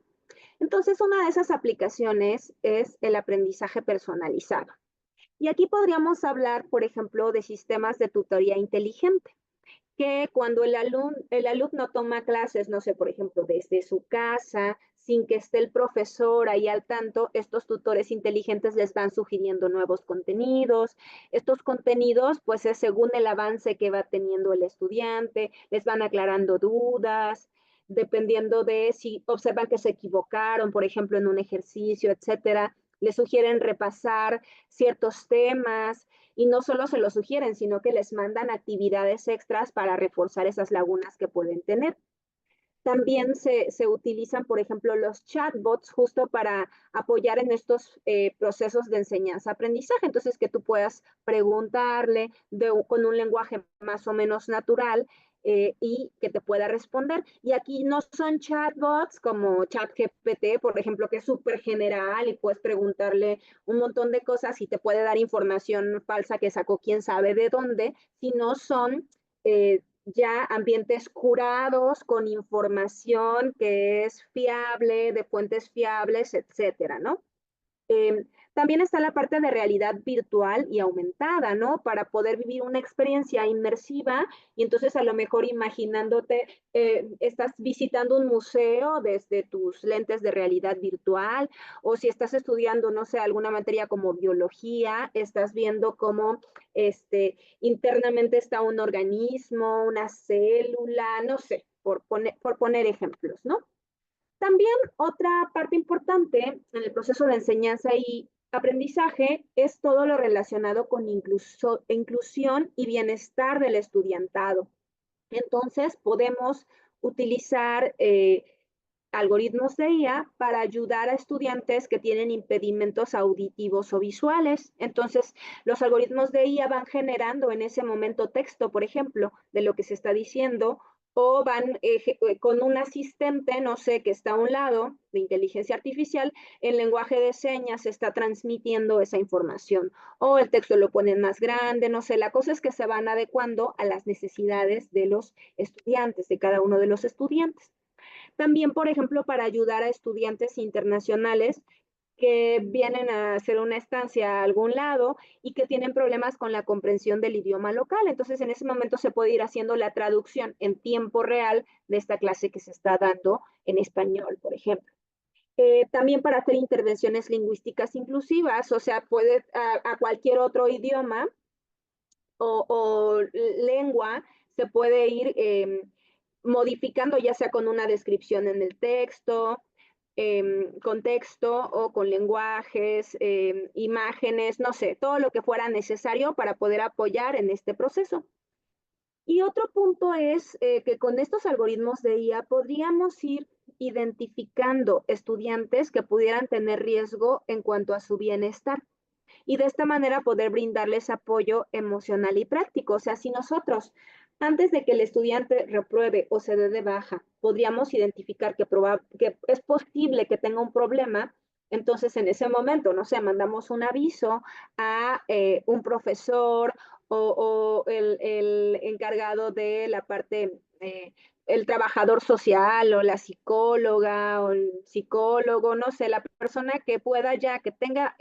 Speaker 2: Entonces, una de esas aplicaciones es el aprendizaje personalizado. Y aquí podríamos hablar, por ejemplo, de sistemas de tutoría inteligente que cuando el alumno toma clases, no sé, por ejemplo, desde su casa, sin que esté el profesor ahí al tanto, estos tutores inteligentes les van sugiriendo nuevos contenidos. Estos contenidos, pues es según el avance que va teniendo el estudiante, les van aclarando dudas, dependiendo de si observan que se equivocaron, por ejemplo, en un ejercicio, etcétera, les sugieren repasar ciertos temas, y no solo se lo sugieren, sino que les mandan actividades extras para reforzar esas lagunas que pueden tener. También se utilizan, por ejemplo, los chatbots justo para apoyar en estos procesos de enseñanza-aprendizaje. Entonces, que tú puedas preguntarle con un lenguaje más o menos natural y que te pueda responder. Y aquí no son chatbots como ChatGPT, por ejemplo, que es súper general y puedes preguntarle un montón de cosas y te puede dar información falsa que sacó quién sabe de dónde, sino son ya ambientes curados con información que es fiable, de fuentes fiables, etcétera, ¿no? Eh, También está la parte de realidad virtual y aumentada, ¿no? Para poder vivir una experiencia inmersiva y entonces a lo mejor imaginándote, estás visitando un museo desde tus lentes de realidad virtual o si estás estudiando, no sé, alguna materia como biología, estás viendo cómo internamente está un organismo, una célula, no sé, por poner ejemplos, ¿no? También otra parte importante en el proceso de enseñanza y aprendizaje es todo lo relacionado con inclusión y bienestar del estudiantado. Entonces, podemos utilizar algoritmos de IA para ayudar a estudiantes que tienen impedimentos auditivos o visuales. Entonces, los algoritmos de IA van generando en ese momento texto, por ejemplo, de lo que se está diciendo, o van con un asistente, no sé, que está a un lado de inteligencia artificial, en lenguaje de señas se está transmitiendo esa información, o el texto lo ponen más grande, no sé, la cosa es que se van adecuando a las necesidades de los estudiantes, de cada uno de los estudiantes. También, por ejemplo, para ayudar a estudiantes internacionales que vienen a hacer una estancia a algún lado y que tienen problemas con la comprensión del idioma local. Entonces, en ese momento se puede ir haciendo la traducción en tiempo real de esta clase que se está dando en español, por ejemplo. También para hacer intervenciones lingüísticas inclusivas, o sea, puede a cualquier otro idioma o lengua se puede ir modificando ya sea con una descripción en el texto, con texto o con lenguajes, imágenes, no sé, todo lo que fuera necesario para poder apoyar en este proceso. Y otro punto es que con estos algoritmos de IA podríamos ir identificando estudiantes que pudieran tener riesgo en cuanto a su bienestar y de esta manera poder brindarles apoyo emocional y práctico. O sea, si nosotros, antes de que el estudiante repruebe o se dé de baja, podríamos identificar que es posible que tenga un problema, entonces en ese momento, no sé, mandamos un aviso a un profesor o el encargado de la parte el trabajador social o la psicóloga o el psicólogo, no sé, la persona que pueda ya, que tenga,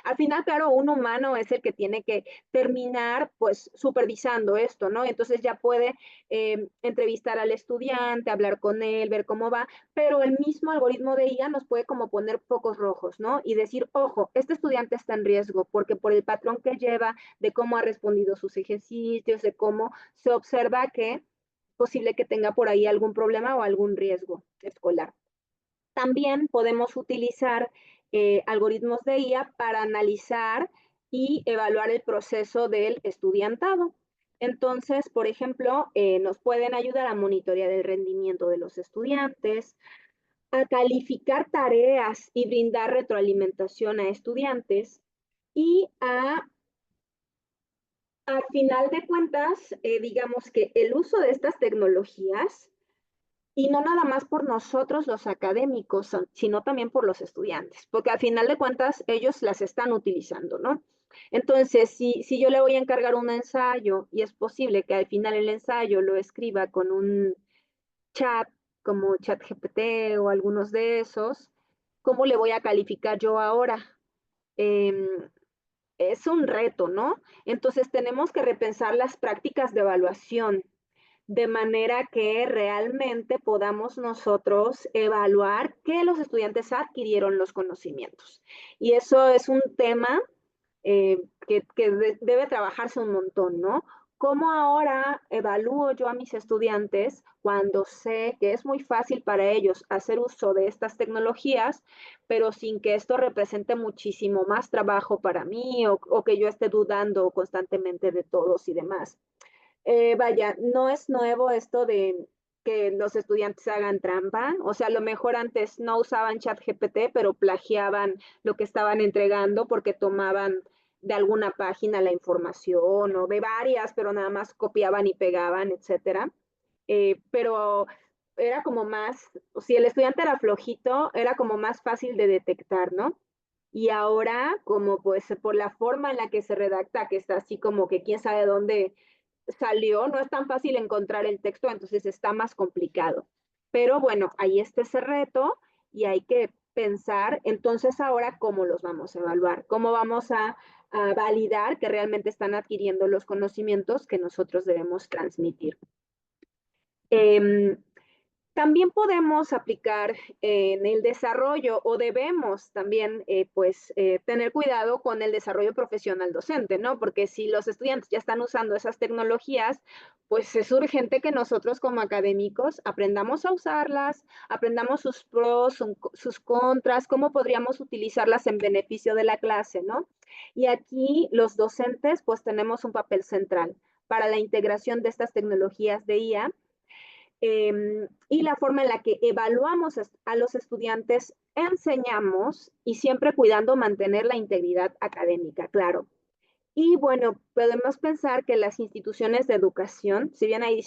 Speaker 2: al final, claro, un humano es el que tiene que terminar pues supervisando esto, ¿no? Entonces ya puede entrevistar al estudiante, hablar con él, ver cómo va, pero el mismo algoritmo de IA nos puede como poner focos rojos, ¿no? Y decir, ojo, este estudiante está en riesgo porque por el patrón que lleva, de cómo ha respondido sus ejercicios, de cómo se observa que posible que tenga por ahí algún problema o algún riesgo escolar. También podemos utilizar algoritmos de IA para analizar y evaluar el proceso del estudiantado. Entonces, por ejemplo, nos pueden ayudar a monitorear el rendimiento de los estudiantes, a calificar tareas y brindar retroalimentación a estudiantes y al final de cuentas, digamos que el uso de estas tecnologías y no nada más por nosotros los académicos, sino también por los estudiantes, porque al final de cuentas ellos las están utilizando, ¿no? Entonces, si yo le voy a encargar un ensayo y es posible que al final el ensayo lo escriba con un chat como ChatGPT o algunos de esos, ¿cómo le voy a calificar yo ahora? Eh, es un reto, ¿no? Entonces tenemos que repensar las prácticas de evaluación de manera que realmente podamos nosotros evaluar que los estudiantes adquirieron los conocimientos. Y eso es un tema debe trabajarse un montón, ¿no? ¿Cómo ahora evalúo yo a mis estudiantes cuando sé que es muy fácil para ellos hacer uso de estas tecnologías, pero sin que esto represente muchísimo más trabajo para mí o que yo esté dudando constantemente de todos y demás? Vaya, no es nuevo esto de que los estudiantes hagan trampa. O sea, a lo mejor antes no usaban ChatGPT, pero plagiaban lo que estaban entregando porque tomaban de alguna página la información o de varias, pero nada más copiaban y pegaban, etcétera. Pero era como más, si el estudiante era flojito, era como más fácil de detectar, ¿no? Y ahora, como pues por la forma en la que se redacta, que está así como que quién sabe dónde salió, no es tan fácil encontrar el texto, entonces está más complicado. Pero bueno, ahí está ese reto y hay que pensar entonces ahora cómo los vamos a evaluar, cómo vamos a validar que realmente están adquiriendo los conocimientos que nosotros debemos transmitir. Eh, también podemos aplicar en el desarrollo o debemos también tener cuidado con el desarrollo profesional docente, ¿no? Porque si los estudiantes ya están usando esas tecnologías, pues es urgente que nosotros como académicos aprendamos a usarlas, aprendamos sus pros, sus contras, cómo podríamos utilizarlas en beneficio de la clase, ¿no? Y aquí los docentes pues tenemos un papel central para la integración de estas tecnologías de IA y la forma en la que evaluamos a los estudiantes, enseñamos y siempre cuidando mantener la integridad académica, claro. Y bueno, podemos pensar que las instituciones de educación, si bien hay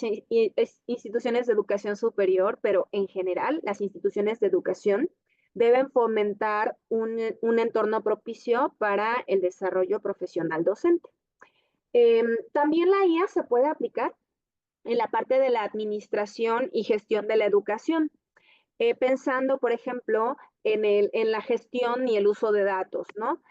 Speaker 2: instituciones de educación superior, pero en general las instituciones de educación deben fomentar un entorno propicio para el desarrollo profesional docente. También la IA se puede aplicar en la parte de la administración y gestión de la educación, pensando, por ejemplo, en la gestión y el uso de datos, ¿no?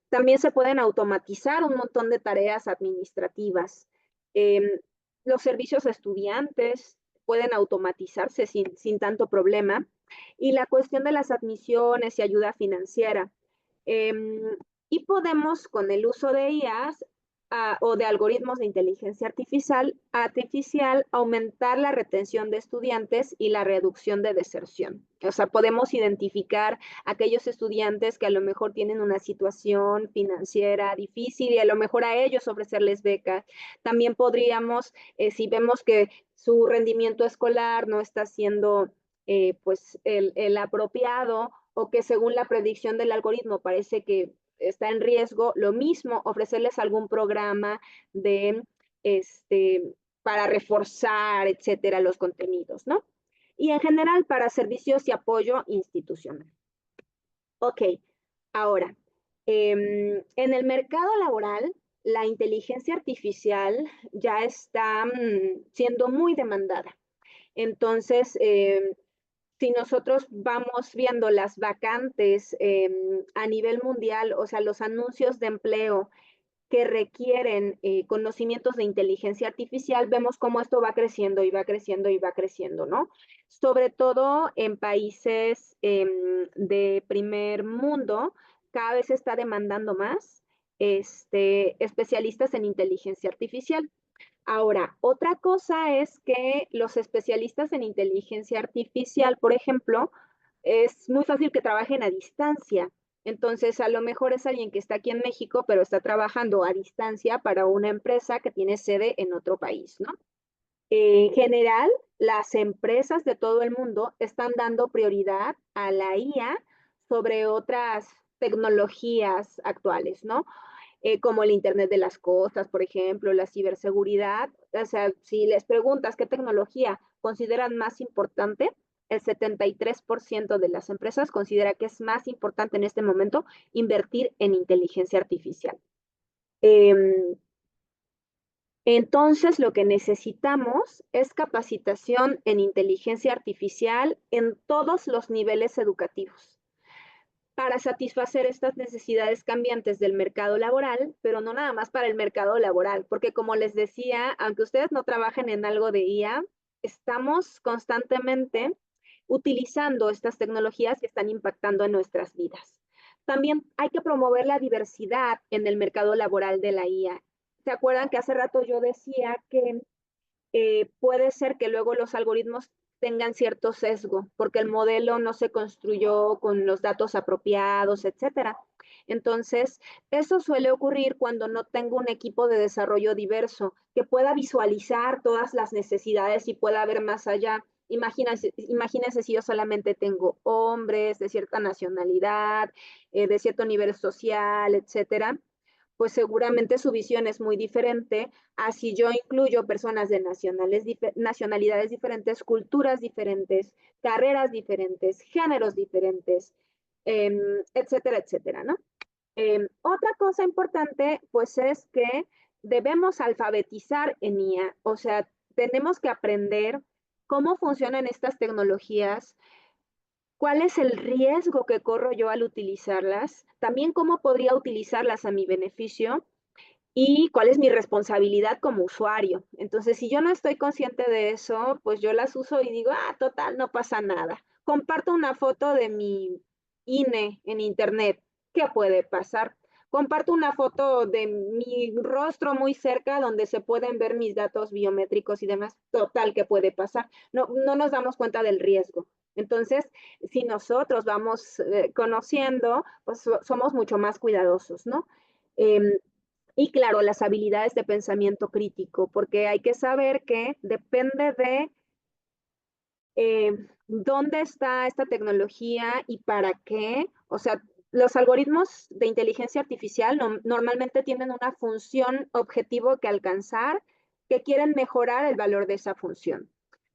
Speaker 2: También se pueden automatizar un montón de tareas administrativas. Eh, los servicios a estudiantes pueden automatizarse sin tanto problema. Y la cuestión de las admisiones y ayuda financiera. Y podemos, con el uso de IAs, o de algoritmos de inteligencia artificial, aumentar la retención de estudiantes y la reducción de deserción. O sea, podemos identificar aquellos estudiantes que a lo mejor tienen una situación financiera difícil y a lo mejor a ellos ofrecerles becas. También podríamos, si vemos que su rendimiento escolar no está siendo pues el apropiado o que según la predicción del algoritmo parece que está en riesgo, lo mismo, ofrecerles algún programa de, para reforzar, etcétera, los contenidos, ¿no? Y en general para servicios y apoyo institucional. Ok, ahora, en el mercado laboral, la inteligencia artificial ya está siendo muy demandada. Entonces, si nosotros vamos viendo las vacantes a nivel mundial, o sea, los anuncios de empleo que requieren conocimientos de inteligencia artificial, vemos cómo esto va creciendo y va creciendo y va creciendo, ¿no? Sobre todo en países de primer mundo, cada vez se está demandando más especialistas en inteligencia artificial. Ahora, otra cosa es que los especialistas en inteligencia artificial, por ejemplo, es muy fácil que trabajen a distancia. Entonces, a lo mejor es alguien que está aquí en México, pero está trabajando a distancia para una empresa que tiene sede en otro país, ¿no? En general, las empresas de todo el mundo están dando prioridad a la IA sobre otras tecnologías actuales, ¿no? Como el Internet de las Cosas, por ejemplo, la ciberseguridad. O sea, si les preguntas qué tecnología consideran más importante, el 73% de las empresas considera que es más importante en este momento invertir en inteligencia artificial. Entonces, lo que necesitamos es capacitación en inteligencia artificial en todos los niveles educativos para satisfacer estas necesidades cambiantes del mercado laboral, pero no nada más para el mercado laboral, porque como les decía, aunque ustedes no trabajen en algo de IA, estamos constantemente utilizando estas tecnologías que están impactando en nuestras vidas. También hay que promover la diversidad en el mercado laboral de la IA. ¿Se acuerdan que hace rato yo decía que puede ser que luego los algoritmos tengan cierto sesgo, porque el modelo no se construyó con los datos apropiados, etcétera? Entonces, eso suele ocurrir cuando no tengo un equipo de desarrollo diverso que pueda visualizar todas las necesidades y pueda ver más allá. Imagínense si yo solamente tengo hombres de cierta nacionalidad, de cierto nivel social, etcétera, pues seguramente su visión es muy diferente a si yo incluyo personas de nacionalidades diferentes, culturas diferentes, carreras diferentes, géneros diferentes, etcétera, etcétera, ¿no? Otra cosa importante, pues es que debemos alfabetizar en IA, o sea, tenemos que aprender cómo funcionan estas tecnologías, cuál es el riesgo que corro yo al utilizarlas, también cómo podría utilizarlas a mi beneficio y cuál es mi responsabilidad como usuario. Entonces, si yo no estoy consciente de eso, pues yo las uso y digo, ah, total, no pasa nada. Comparto una foto de mi INE en internet. ¿Qué puede pasar? Comparto una foto de mi rostro muy cerca donde se pueden ver mis datos biométricos y demás. Total, ¿qué puede pasar? No, no nos damos cuenta del riesgo. Entonces, si nosotros vamos conociendo, pues somos mucho más cuidadosos, ¿no? Y claro, las habilidades de pensamiento crítico, porque hay que saber que depende de dónde está esta tecnología y para qué. O sea, los algoritmos de inteligencia artificial normalmente tienen una función objetivo que alcanzar, que quieren mejorar el valor de esa función.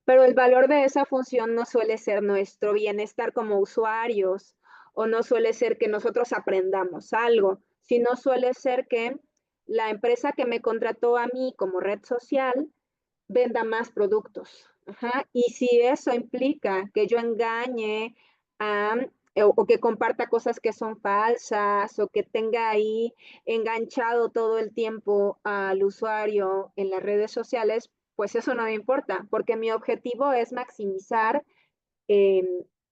Speaker 2: Pero el valor de esa función no suele ser nuestro bienestar como usuarios o no suele ser que nosotros aprendamos algo, sino suele ser que la empresa que me contrató a mí como red social venda más productos. Ajá. Y si eso implica que yo engañe a, o que comparta cosas que son falsas o que tenga ahí enganchado todo el tiempo al usuario en las redes sociales, pues eso no me importa, porque mi objetivo es maximizar eh,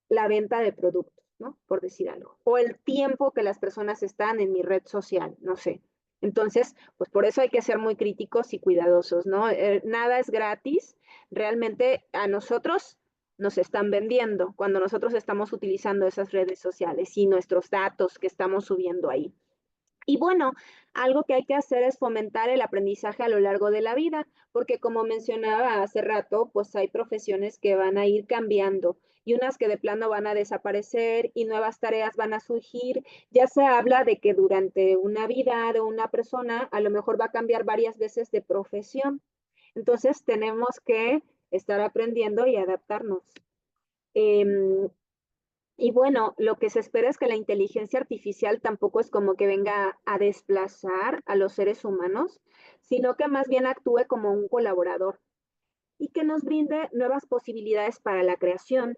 Speaker 2: la venta de productos, ¿no? Por decir algo. O el tiempo que las personas están en mi red social, no sé. Entonces, pues por eso hay que ser muy críticos y cuidadosos, ¿no? Nada es gratis. Realmente a nosotros nos están vendiendo cuando nosotros estamos utilizando esas redes sociales y nuestros datos que estamos subiendo ahí. Y bueno, algo que hay que hacer es fomentar el aprendizaje a lo largo de la vida, porque como mencionaba hace rato, pues hay profesiones que van a ir cambiando y unas que de plano van a desaparecer y nuevas tareas van a surgir. Ya se habla de que durante una vida de una persona a lo mejor va a cambiar varias veces de profesión. Entonces tenemos que estar aprendiendo y adaptarnos. Eh, y bueno, lo que se espera es que la inteligencia artificial tampoco es como que venga a desplazar a los seres humanos, sino que más bien actúe como un colaborador y que nos brinde nuevas posibilidades para la creación,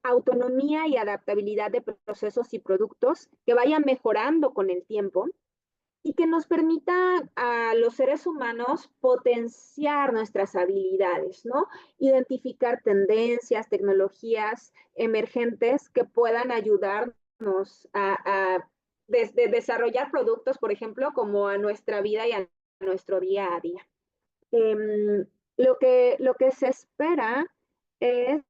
Speaker 2: autonomía y adaptabilidad de procesos y productos que vayan mejorando con el tiempo y que nos permita a los seres humanos potenciar nuestras habilidades, ¿no? Identificar tendencias, tecnologías emergentes que puedan ayudarnos a desde desarrollar productos, por ejemplo, como a nuestra vida y a nuestro día a día. Lo que se espera es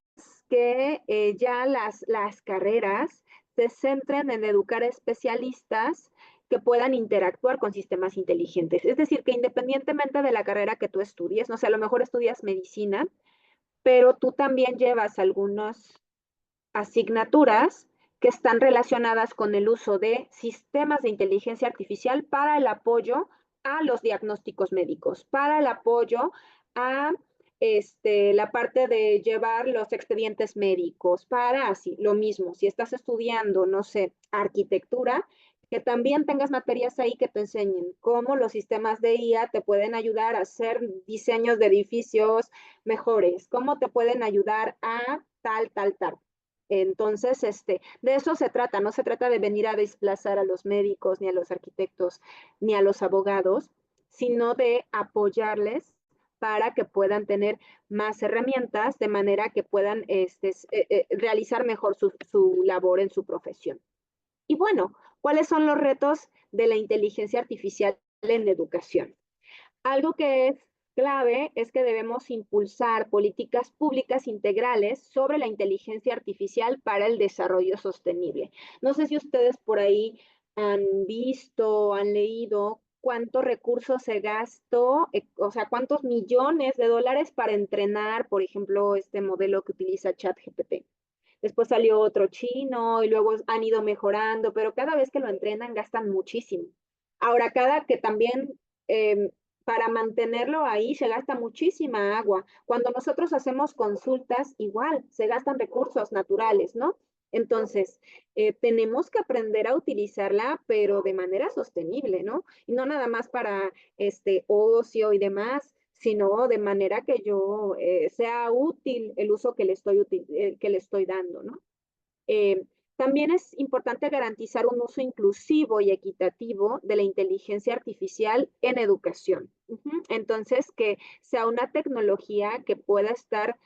Speaker 2: que ya las carreras se centren en educar especialistas que puedan interactuar con sistemas inteligentes. Es decir, que independientemente de la carrera que tú estudies, no sé, a lo mejor estudias medicina, pero tú también llevas algunas asignaturas que están relacionadas con el uso de sistemas de inteligencia artificial para el apoyo a los diagnósticos médicos, para el apoyo a la parte de llevar los expedientes médicos, para así, lo mismo, si estás estudiando, no sé, arquitectura, que también tengas materias ahí que te enseñen cómo los sistemas de IA te pueden ayudar a hacer diseños de edificios mejores, cómo te pueden ayudar a tal, tal, tal. Entonces, de eso se trata, no se trata de venir a desplazar a los médicos, ni a los arquitectos, ni a los abogados, sino de apoyarles para que puedan tener más herramientas de manera que puedan realizar mejor su labor en su profesión. Y bueno, ¿cuáles son los retos de la inteligencia artificial en la educación? Algo que es clave es que debemos impulsar políticas públicas integrales sobre la inteligencia artificial para el desarrollo sostenible. No sé si ustedes por ahí han visto, han leído cuántos recursos se gastó, o sea, cuántos millones de dólares para entrenar, por ejemplo, este modelo que utiliza ChatGPT. Después salió otro chino y luego han ido mejorando, pero cada vez que lo entrenan gastan muchísimo. Ahora, cada que también para mantenerlo ahí se gasta muchísima agua. Cuando nosotros hacemos consultas, igual, se gastan recursos naturales, ¿no? Entonces, tenemos que aprender a utilizarla, pero de manera sostenible, ¿no? Y no nada más para este ocio y demás, sino de manera que yo sea útil el uso que le estoy dando, ¿no? Eh, También es importante garantizar un uso inclusivo y equitativo de la inteligencia artificial en educación. Entonces, que sea una tecnología que pueda estar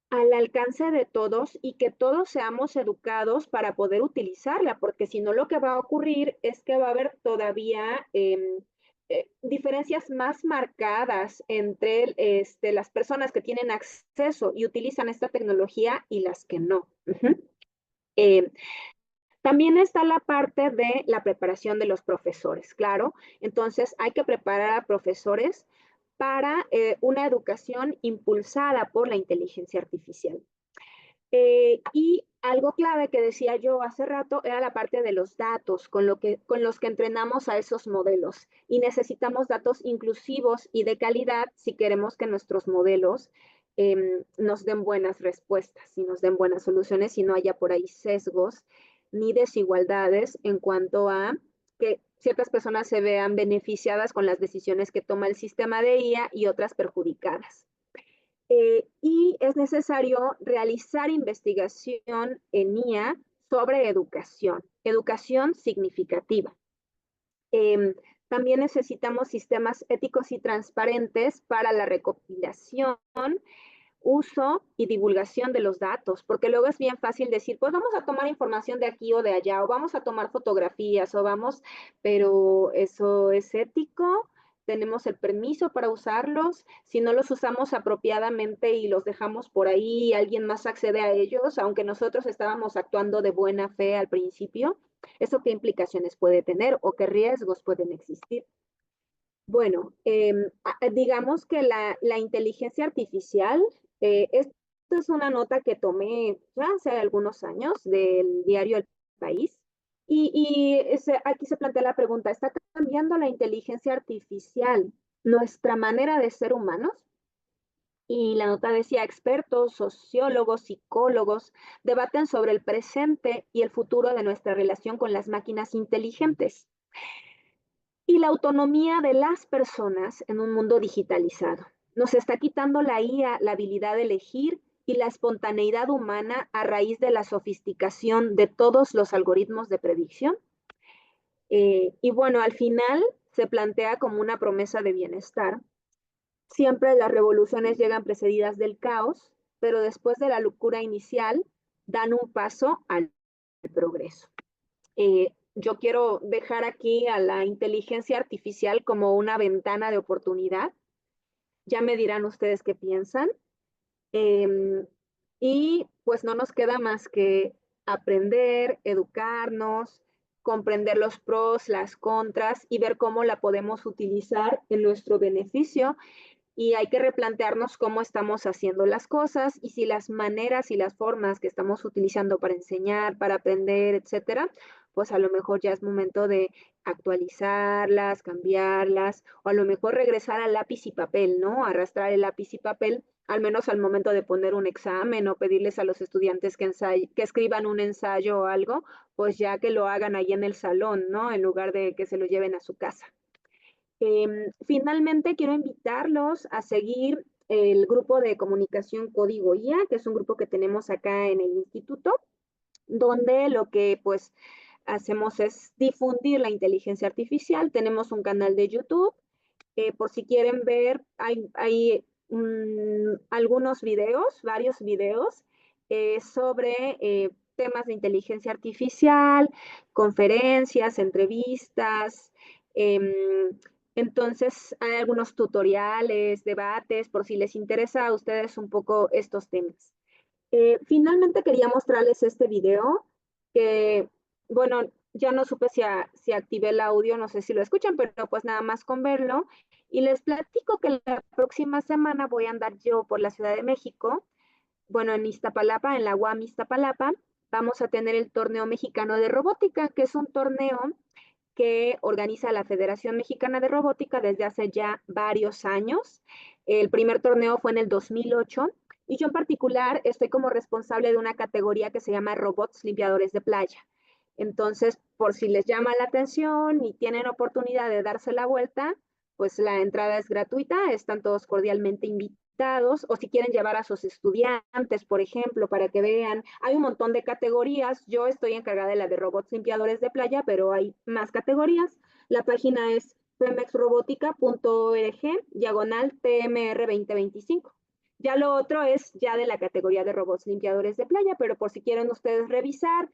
Speaker 2: al alcance de todos y que todos seamos educados para poder utilizarla, porque si no lo que va a ocurrir es que va a haber todavía diferencias más marcadas entre las personas que tienen acceso y utilizan esta tecnología y las que no. Eh, También está la parte de la preparación de los profesores, claro. Entonces, hay que preparar a profesores para una educación impulsada por la inteligencia artificial. Y algo clave que decía yo hace rato era la parte de los datos con los que entrenamos a esos modelos. Y necesitamos datos inclusivos y de calidad si queremos que nuestros modelos nos den buenas respuestas y nos den buenas soluciones y no haya por ahí sesgos ni desigualdades en cuanto a que ciertas personas se vean beneficiadas con las decisiones que toma el sistema de IA y otras perjudicadas. Y es necesario realizar investigación en IA sobre educación significativa. También necesitamos sistemas éticos y transparentes para la recopilación, uso y divulgación de los datos, porque luego es bien fácil decir, pues vamos a tomar información de aquí o de allá, o vamos a tomar fotografías, o vamos, pero eso es ético, tenemos el permiso para usarlos. Si no los usamos apropiadamente y los dejamos por ahí, alguien más accede a ellos, aunque nosotros estábamos actuando de buena fe al principio, ¿eso qué implicaciones puede tener o qué riesgos pueden existir? Bueno, digamos que la inteligencia artificial, esto es una nota que tomé ya hace algunos años del diario El País, aquí se plantea la pregunta, ¿está cambiando la inteligencia artificial nuestra manera de ser humanos? Y la nota decía, expertos, sociólogos, psicólogos debaten sobre el presente y el futuro de nuestra relación con las máquinas inteligentes y la autonomía de las personas en un mundo digitalizado. Nos está quitando la IA la habilidad de elegir y la espontaneidad humana a raíz de la sofisticación de todos los algoritmos de predicción. Y bueno, al final se plantea como una promesa de bienestar. Siempre las revoluciones llegan precedidas del caos, pero después de la locura inicial dan un paso al progreso. Yo quiero dejar aquí a la inteligencia artificial como una ventana de oportunidad. Ya me dirán ustedes qué piensan. Y pues no nos queda más que aprender, educarnos, comprender los pros, las contras y ver cómo la podemos utilizar en nuestro beneficio y hay que replantearnos cómo estamos haciendo las cosas y si las maneras y las formas que estamos utilizando para enseñar, para aprender, etcétera, pues a lo mejor ya es momento de actualizarlas, cambiarlas, o a lo mejor regresar al lápiz y papel, ¿no? Arrastrar el lápiz y papel, al menos al momento de poner un examen o pedirles a los estudiantes que escriban un ensayo o algo, pues ya que lo hagan ahí en el salón, ¿no? En lugar de que se lo lleven a su casa. Finalmente, quiero invitarlos a seguir el grupo de comunicación Código IA, que es un grupo que tenemos acá en el instituto, donde lo que pues hacemos es difundir la inteligencia artificial. Tenemos un canal de YouTube, por si quieren ver, hay algunos videos, varios videos sobre temas de inteligencia artificial, conferencias, entrevistas. Entonces, hay algunos tutoriales, debates, por si les interesa a ustedes un poco estos temas. Finalmente quería mostrarles este video que, bueno, ya no supe si activé el audio, no sé si lo escuchan, pero pues nada más con verlo. Y les platico que la próxima semana voy a andar yo por la Ciudad de México, bueno, en Iztapalapa, en la UAM Iztapalapa, vamos a tener el Torneo Mexicano de Robótica, que es un torneo que organiza la Federación Mexicana de Robótica desde hace ya varios años. El primer torneo fue en el 2008 y yo en particular estoy como responsable de una categoría que se llama Robots Limpiadores de Playa. Entonces, por si les llama la atención y tienen oportunidad de darse la vuelta, pues la entrada es gratuita, están todos cordialmente invitados, o si quieren llevar a sus estudiantes, por ejemplo, para que vean, hay un montón de categorías, yo estoy encargada de la de robots limpiadores de playa, pero hay más categorías. La página es femexrobotica.org/TMR 2025. Ya lo otro es ya de la categoría de robots limpiadores de playa, pero por si quieren ustedes revisar,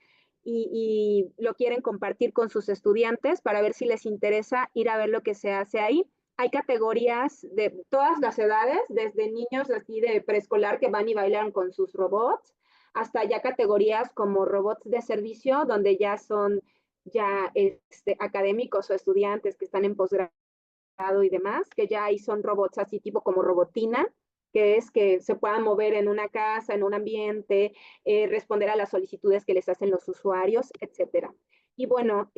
Speaker 2: y lo quieren compartir con sus estudiantes para ver si les interesa ir a ver lo que se hace ahí. Hay categorías de todas las edades, desde niños así de preescolar que van y bailan con sus robots, hasta ya categorías como robots de servicio, donde ya son ya académicos o estudiantes que están en posgrado y demás, que ya ahí son robots así tipo como robotina, que es que se puedan mover en una casa, en un ambiente, responder a las solicitudes que les hacen los usuarios, etcétera. Y bueno,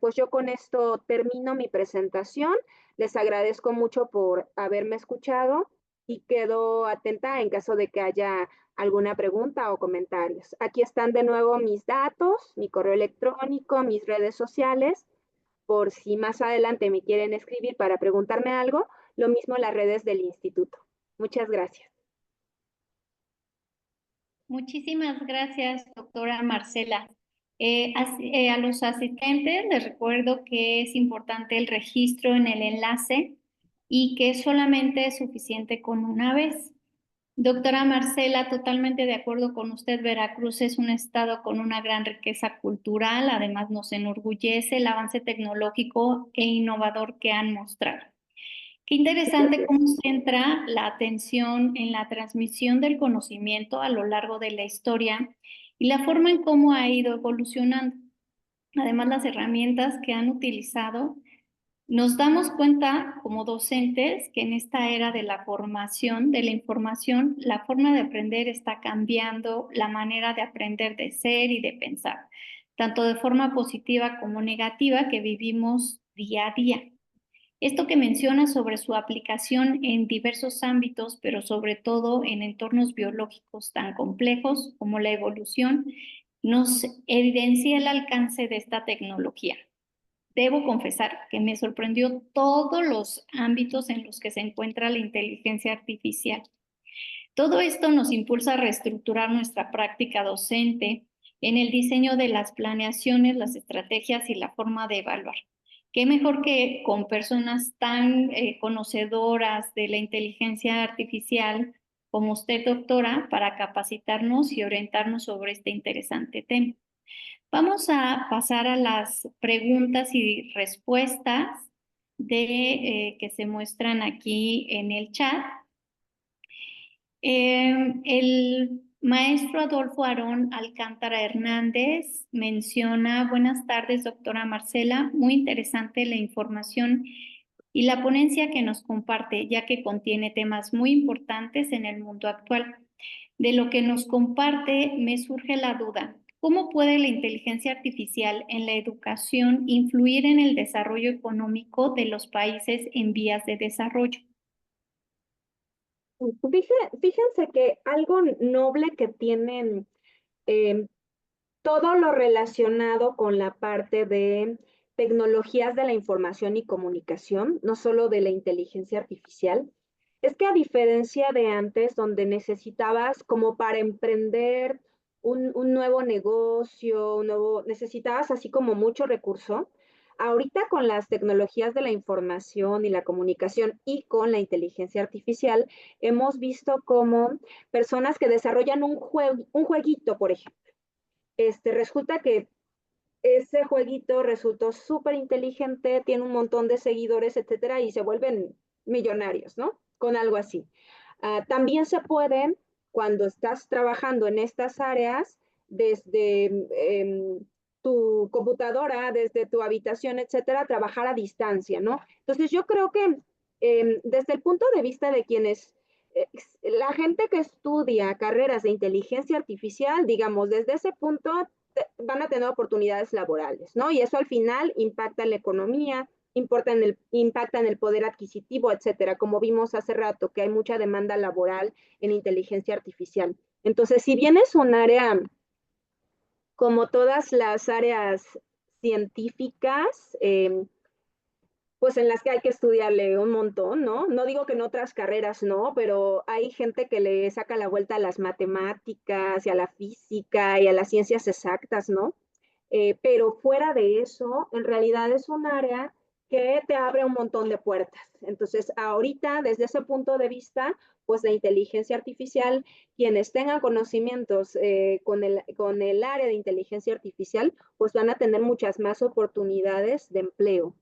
Speaker 2: pues yo con esto termino mi presentación. Les agradezco mucho por haberme escuchado y quedo atenta en caso de que haya alguna pregunta o comentarios. Aquí están de nuevo mis datos, mi correo electrónico, mis redes sociales por si más adelante me quieren escribir para preguntarme algo, lo mismo las redes del instituto. Muchas gracias.
Speaker 1: Muchísimas gracias, doctora Marcela. A los asistentes les recuerdo que es importante el registro en el enlace y que solamente es suficiente con una vez. Doctora Marcela, totalmente de acuerdo con usted, Veracruz es un estado con una gran riqueza cultural, además nos enorgullece el avance tecnológico e innovador que han mostrado. Qué interesante
Speaker 2: Gracias.
Speaker 1: cómo centra la atención en la transmisión del conocimiento a lo largo de la historia y la forma en cómo ha ido evolucionando. Además, las herramientas que han utilizado, nos damos cuenta como docentes que en esta era de la formación, de la información, la forma de aprender está cambiando, la manera de aprender, de ser y de pensar, tanto de forma positiva como negativa que vivimos día a día. Esto que menciona sobre su aplicación en diversos ámbitos, pero sobre todo en entornos biológicos tan complejos como la evolución, nos evidencia el alcance de esta tecnología. Debo confesar que me sorprendió todos los ámbitos en los que se encuentra la inteligencia artificial. Todo esto nos impulsa a reestructurar nuestra práctica docente en el diseño de las planeaciones, las estrategias y la forma de evaluar. Qué mejor que con personas tan conocedoras de la inteligencia artificial como usted, doctora, para capacitarnos y orientarnos sobre este interesante tema. Vamos a pasar a las preguntas y respuestas que se muestran aquí en el chat. El maestro Adolfo Aarón Alcántara Hernández menciona: buenas tardes, doctora Marcela, muy interesante la información y la ponencia que nos comparte, ya que contiene temas muy importantes en el mundo actual. De lo que nos comparte, me surge la duda: ¿cómo puede la inteligencia artificial en la educación influir en el desarrollo económico de los países en vías de desarrollo?
Speaker 2: Fíjense que algo noble que tienen eh, todo lo relacionado con la parte de tecnologías de la información y comunicación, no solo de la inteligencia artificial, es que a diferencia de antes, donde necesitabas como para emprender un nuevo negocio, necesitabas así como mucho recurso, ahorita con las tecnologías de la información y la comunicación y con la inteligencia artificial, hemos visto como personas que desarrollan un jueguito, por ejemplo, resulta que ese jueguito resultó súper inteligente, tiene un montón de seguidores, etcétera, y se vuelven millonarios, ¿no? Con algo así. También se puede, cuando estás trabajando en estas áreas, desde tu computadora, desde tu habitación, etcétera, trabajar a distancia, ¿no? Entonces yo creo que desde el punto de vista de quienes la gente que estudia carreras de inteligencia artificial, digamos, desde ese punto van a tener oportunidades laborales, ¿no? Y eso al final impacta en la economía, impacta en el poder adquisitivo, etcétera, como vimos hace rato, que hay mucha demanda laboral en inteligencia artificial. Entonces, si bien es un área como todas las áreas científicas, pues en las que hay que estudiarle un montón, ¿no? No digo que en otras carreras no, pero hay gente que le saca la vuelta a las matemáticas y a la física y a las ciencias exactas, ¿no? Pero fuera de eso, en realidad es un área que te abre un montón de puertas. Entonces, ahorita, desde ese punto de vista, pues la inteligencia artificial, quienes tengan conocimientos con el área de inteligencia artificial, pues van a tener muchas más oportunidades de empleo.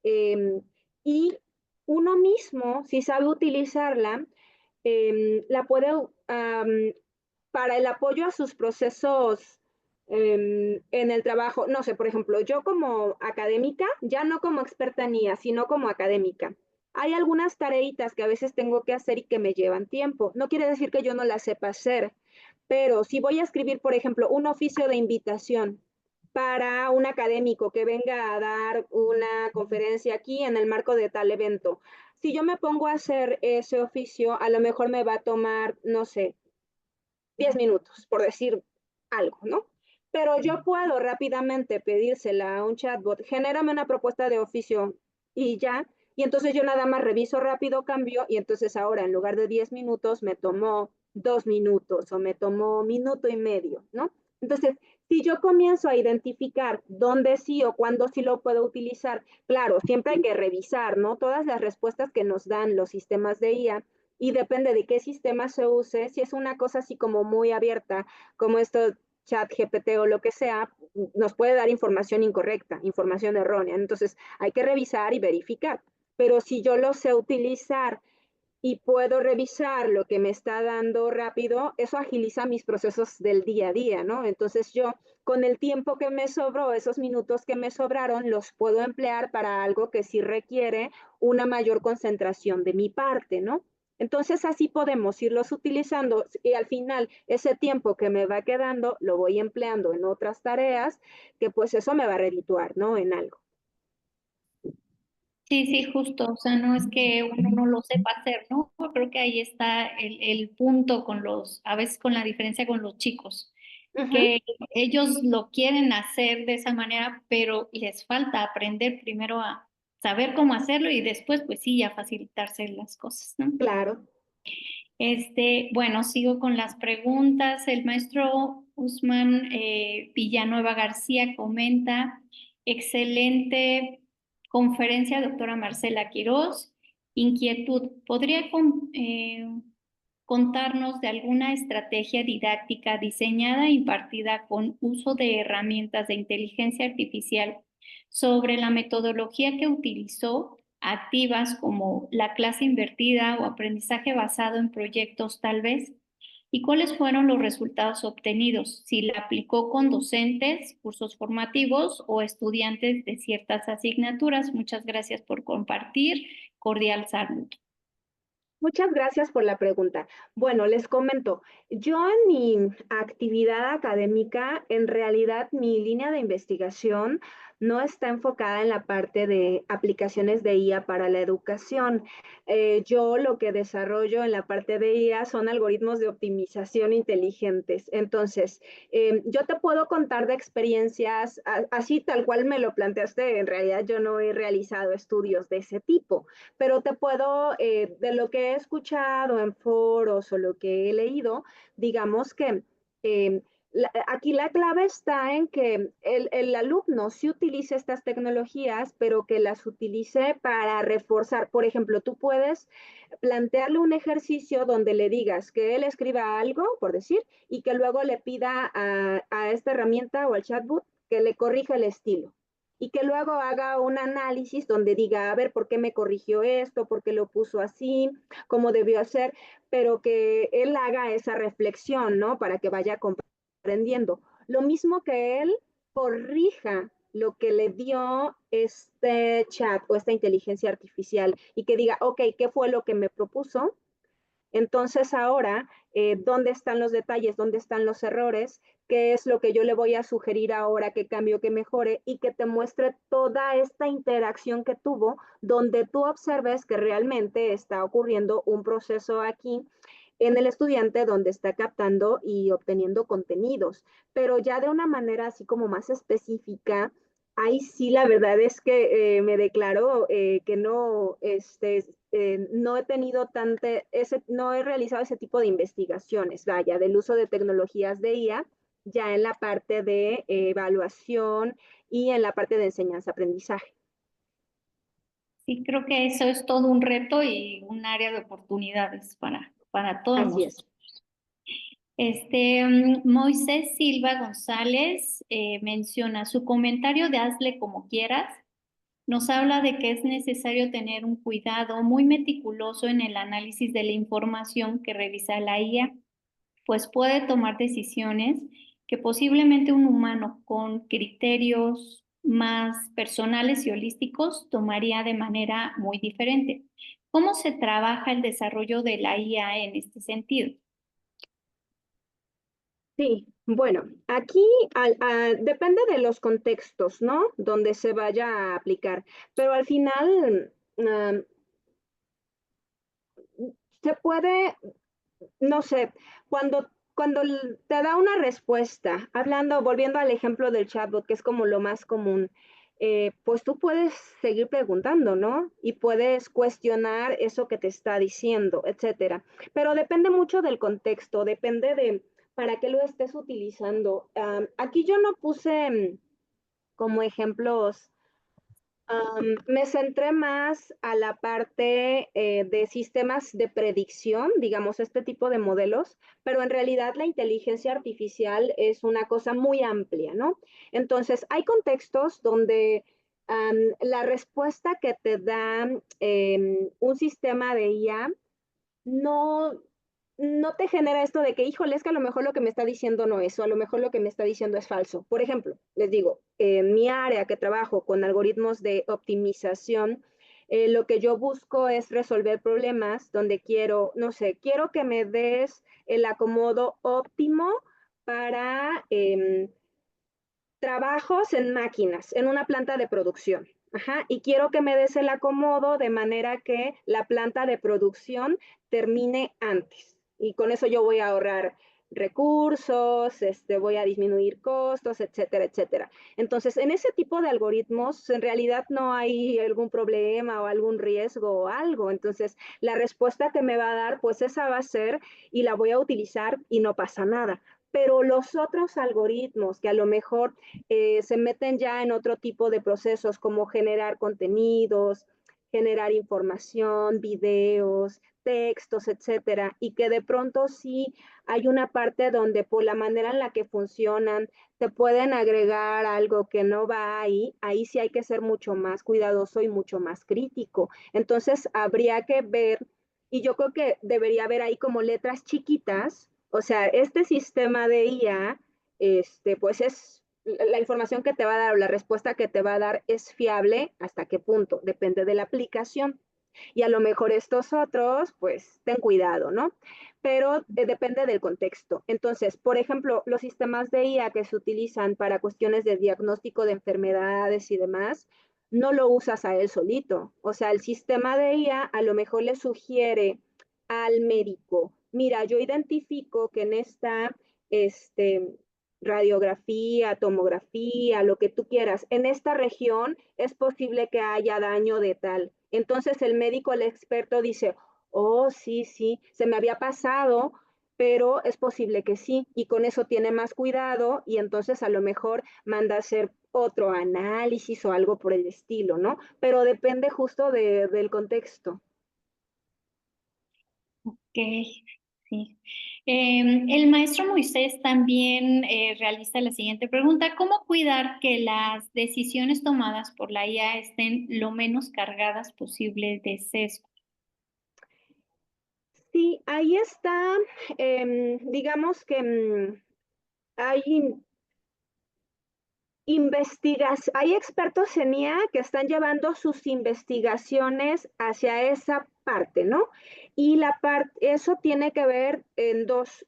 Speaker 2: Eh, y uno mismo, si sabe utilizarla, la puede para el apoyo a sus procesos en el trabajo. No sé, por ejemplo, yo como académica, ya no como experta en IA, sino como académica. Hay algunas tareitas que a veces tengo que hacer y que me llevan tiempo. No quiere decir que yo no las sepa hacer, pero si voy a escribir, por ejemplo, un oficio de invitación para un académico que venga a dar una conferencia aquí en el marco de tal evento, si yo me pongo a hacer ese oficio, a lo mejor me va a tomar, no sé, 10 minutos, por decir algo, ¿no? Pero yo puedo rápidamente pedírsela a un chatbot, genérame una propuesta de oficio y ya, y entonces yo nada más reviso rápido, cambio, y entonces ahora en lugar de 10 minutos me tomó 2 minutos o me tomó minuto y medio, ¿no? Entonces, si yo comienzo a identificar dónde sí o cuándo sí lo puedo utilizar, claro, siempre hay que revisar, ¿no? Todas las respuestas que nos dan los sistemas de IA y depende de qué sistema se use, si es una cosa así como muy abierta, como esto chat GPT o lo que sea, nos puede dar información incorrecta, información errónea. Entonces hay que revisar y verificar. pero si yo lo sé utilizar y puedo revisar lo que me está dando rápido, eso agiliza mis procesos del día a día, ¿no? Entonces yo con el tiempo que me sobró, esos minutos que me sobraron, los puedo emplear para algo que sí requiere una mayor concentración de mi parte, ¿no? Entonces así podemos irlos utilizando y al final ese tiempo que me va quedando lo voy empleando en otras tareas que pues eso me va a redituar, ¿no? En algo.
Speaker 1: Sí, sí, justo, o sea, no es que uno no lo sepa hacer, ¿no? Creo que ahí está el punto con a veces con la diferencia con los chicos,
Speaker 2: Ujú.
Speaker 1: que ellos lo quieren hacer de esa manera, pero les falta aprender primero a saber cómo hacerlo y después, pues sí, ya facilitarse las cosas, ¿no?
Speaker 2: Claro.
Speaker 1: Bueno, sigo con las preguntas. El maestro Usman Villanueva García comenta, excelente conferencia, doctora Marcela Quirós. Inquietud, ¿podría contarnos de alguna estrategia didáctica diseñada e impartida con uso de herramientas de inteligencia artificial sobre la metodología que utilizó, activas como la clase invertida o aprendizaje basado en proyectos tal vez? ¿Y cuáles fueron los resultados obtenidos? Si la aplicó con docentes, cursos formativos o estudiantes de ciertas asignaturas. Muchas gracias por compartir. Cordial saludo.
Speaker 2: Muchas gracias por la pregunta. Bueno, les comento, yo en mi actividad académica, en realidad mi línea de investigación no está enfocada en la parte de aplicaciones de IA para la educación. Yo lo que desarrollo en la parte de IA son algoritmos de optimización inteligentes. Entonces, yo te puedo contar de experiencias así tal cual me lo planteaste. En realidad yo no he realizado estudios de ese tipo, pero te puedo, de lo que he escuchado en foros o lo que he leído, digamos que eh, aquí la clave está en que el alumno sí utilice estas tecnologías, pero que las utilice para reforzar. Por ejemplo, tú puedes plantearle un ejercicio donde le digas que él escriba algo, por decir, y que luego le pida a esta herramienta o al chatbot que le corrija el estilo y que luego haga un análisis donde diga, a ver, ¿por qué me corrigió esto? ¿Por qué lo puso así? ¿Cómo debió hacer? Pero que él haga esa reflexión, ¿no? Para que vaya comprendiendo. Lo mismo que él corrija lo que le dio este chat o esta inteligencia artificial y que diga, ok, ¿qué fue lo que me propuso? Entonces ahora, ¿dónde están los detalles? ¿Dónde están los errores? ¿Qué es lo que yo le voy a sugerir ahora que cambio, que mejore? Y que te muestre toda esta interacción que tuvo, donde tú observes que realmente está ocurriendo un proceso aquí en el estudiante donde está captando y obteniendo contenidos, pero ya de una manera así como más específica. Ahí sí, la verdad es que me declaro que no, no he tenido no he realizado ese tipo de investigaciones, vaya, del uso de tecnologías de IA, ya en la parte de evaluación y en la parte de enseñanza-aprendizaje.
Speaker 1: Sí, creo que eso es todo un reto y un área de oportunidades para todos
Speaker 2: Así es.
Speaker 1: nosotros. Moisés Silva González menciona su comentario de hazle como quieras. Nos habla de que es necesario tener un cuidado muy meticuloso en el análisis de la información que revisa la IA, pues puede tomar decisiones que posiblemente un humano con criterios más personales y holísticos tomaría de manera muy diferente. ¿Cómo se trabaja el desarrollo de la IA en este sentido?
Speaker 2: Sí, bueno, aquí depende de los contextos, ¿no? Donde se vaya a aplicar, pero al final se puede, no sé, cuando te da una respuesta, volviendo al ejemplo del chatbot, que es como lo más común, pues tú puedes seguir preguntando, ¿no? Y puedes cuestionar eso que te está diciendo, etcétera. Pero depende mucho del contexto, depende de para qué lo estés utilizando. Aquí yo no puse como ejemplos. Me centré más a la parte de sistemas de predicción, digamos, este tipo de modelos, pero en realidad la inteligencia artificial es una cosa muy amplia, ¿no? Entonces, hay contextos donde la respuesta que te da un sistema de IA no, no te genera esto de que, híjole, es que a lo mejor lo que me está diciendo no es, o a lo mejor lo que me está diciendo es falso. Por ejemplo, les digo, en mi área que trabajo con algoritmos de optimización, lo que yo busco es resolver problemas donde quiero, no sé, quiero que me des el acomodo óptimo para trabajos en máquinas, en una planta de producción. Ajá, y quiero que me des el acomodo de manera que la planta de producción termine antes. Y con eso yo voy a ahorrar recursos, voy a disminuir costos, etcétera, etcétera. Entonces, en ese tipo de algoritmos, en realidad no hay algún problema o algún riesgo o algo. Entonces, la respuesta que me va a dar, pues esa va a ser y la voy a utilizar y no pasa nada. Pero los otros algoritmos que a lo mejor se meten ya en otro tipo de procesos como generar contenidos, generar información, videos, textos, etcétera, y que de pronto sí hay una parte donde por la manera en la que funcionan te pueden agregar algo que no va ahí, ahí sí hay que ser mucho más cuidadoso y mucho más crítico. Entonces habría que ver, y yo creo que debería haber ahí como letras chiquitas, o sea, este sistema de IA, pues es la información que te va a dar o la respuesta que te va a dar es fiable, hasta qué punto, depende de la aplicación. Y a lo mejor estos otros, pues ten cuidado, ¿no? Pero depende del contexto. Entonces, por ejemplo, los sistemas de IA que se utilizan para cuestiones de diagnóstico de enfermedades y demás, no lo usas a él solito. O sea, el sistema de IA a lo mejor le sugiere al médico, mira, yo identifico que en esta radiografía, tomografía, lo que tú quieras, en esta región es posible que haya daño de tal. Entonces el médico, el experto dice, oh, sí, sí, se me había pasado, pero es posible que sí, y con eso tiene más cuidado y entonces a lo mejor manda a hacer otro análisis o algo por el estilo, ¿no? Pero depende justo del contexto.
Speaker 1: Ok, sí. El maestro Moisés también realiza la siguiente pregunta: ¿cómo cuidar que las decisiones tomadas por la IA estén lo menos cargadas posible de sesgo?
Speaker 2: Sí, ahí está, digamos que hay hay expertos en IA que están llevando sus investigaciones hacia esa parte, ¿no? Y eso tiene que ver en dos,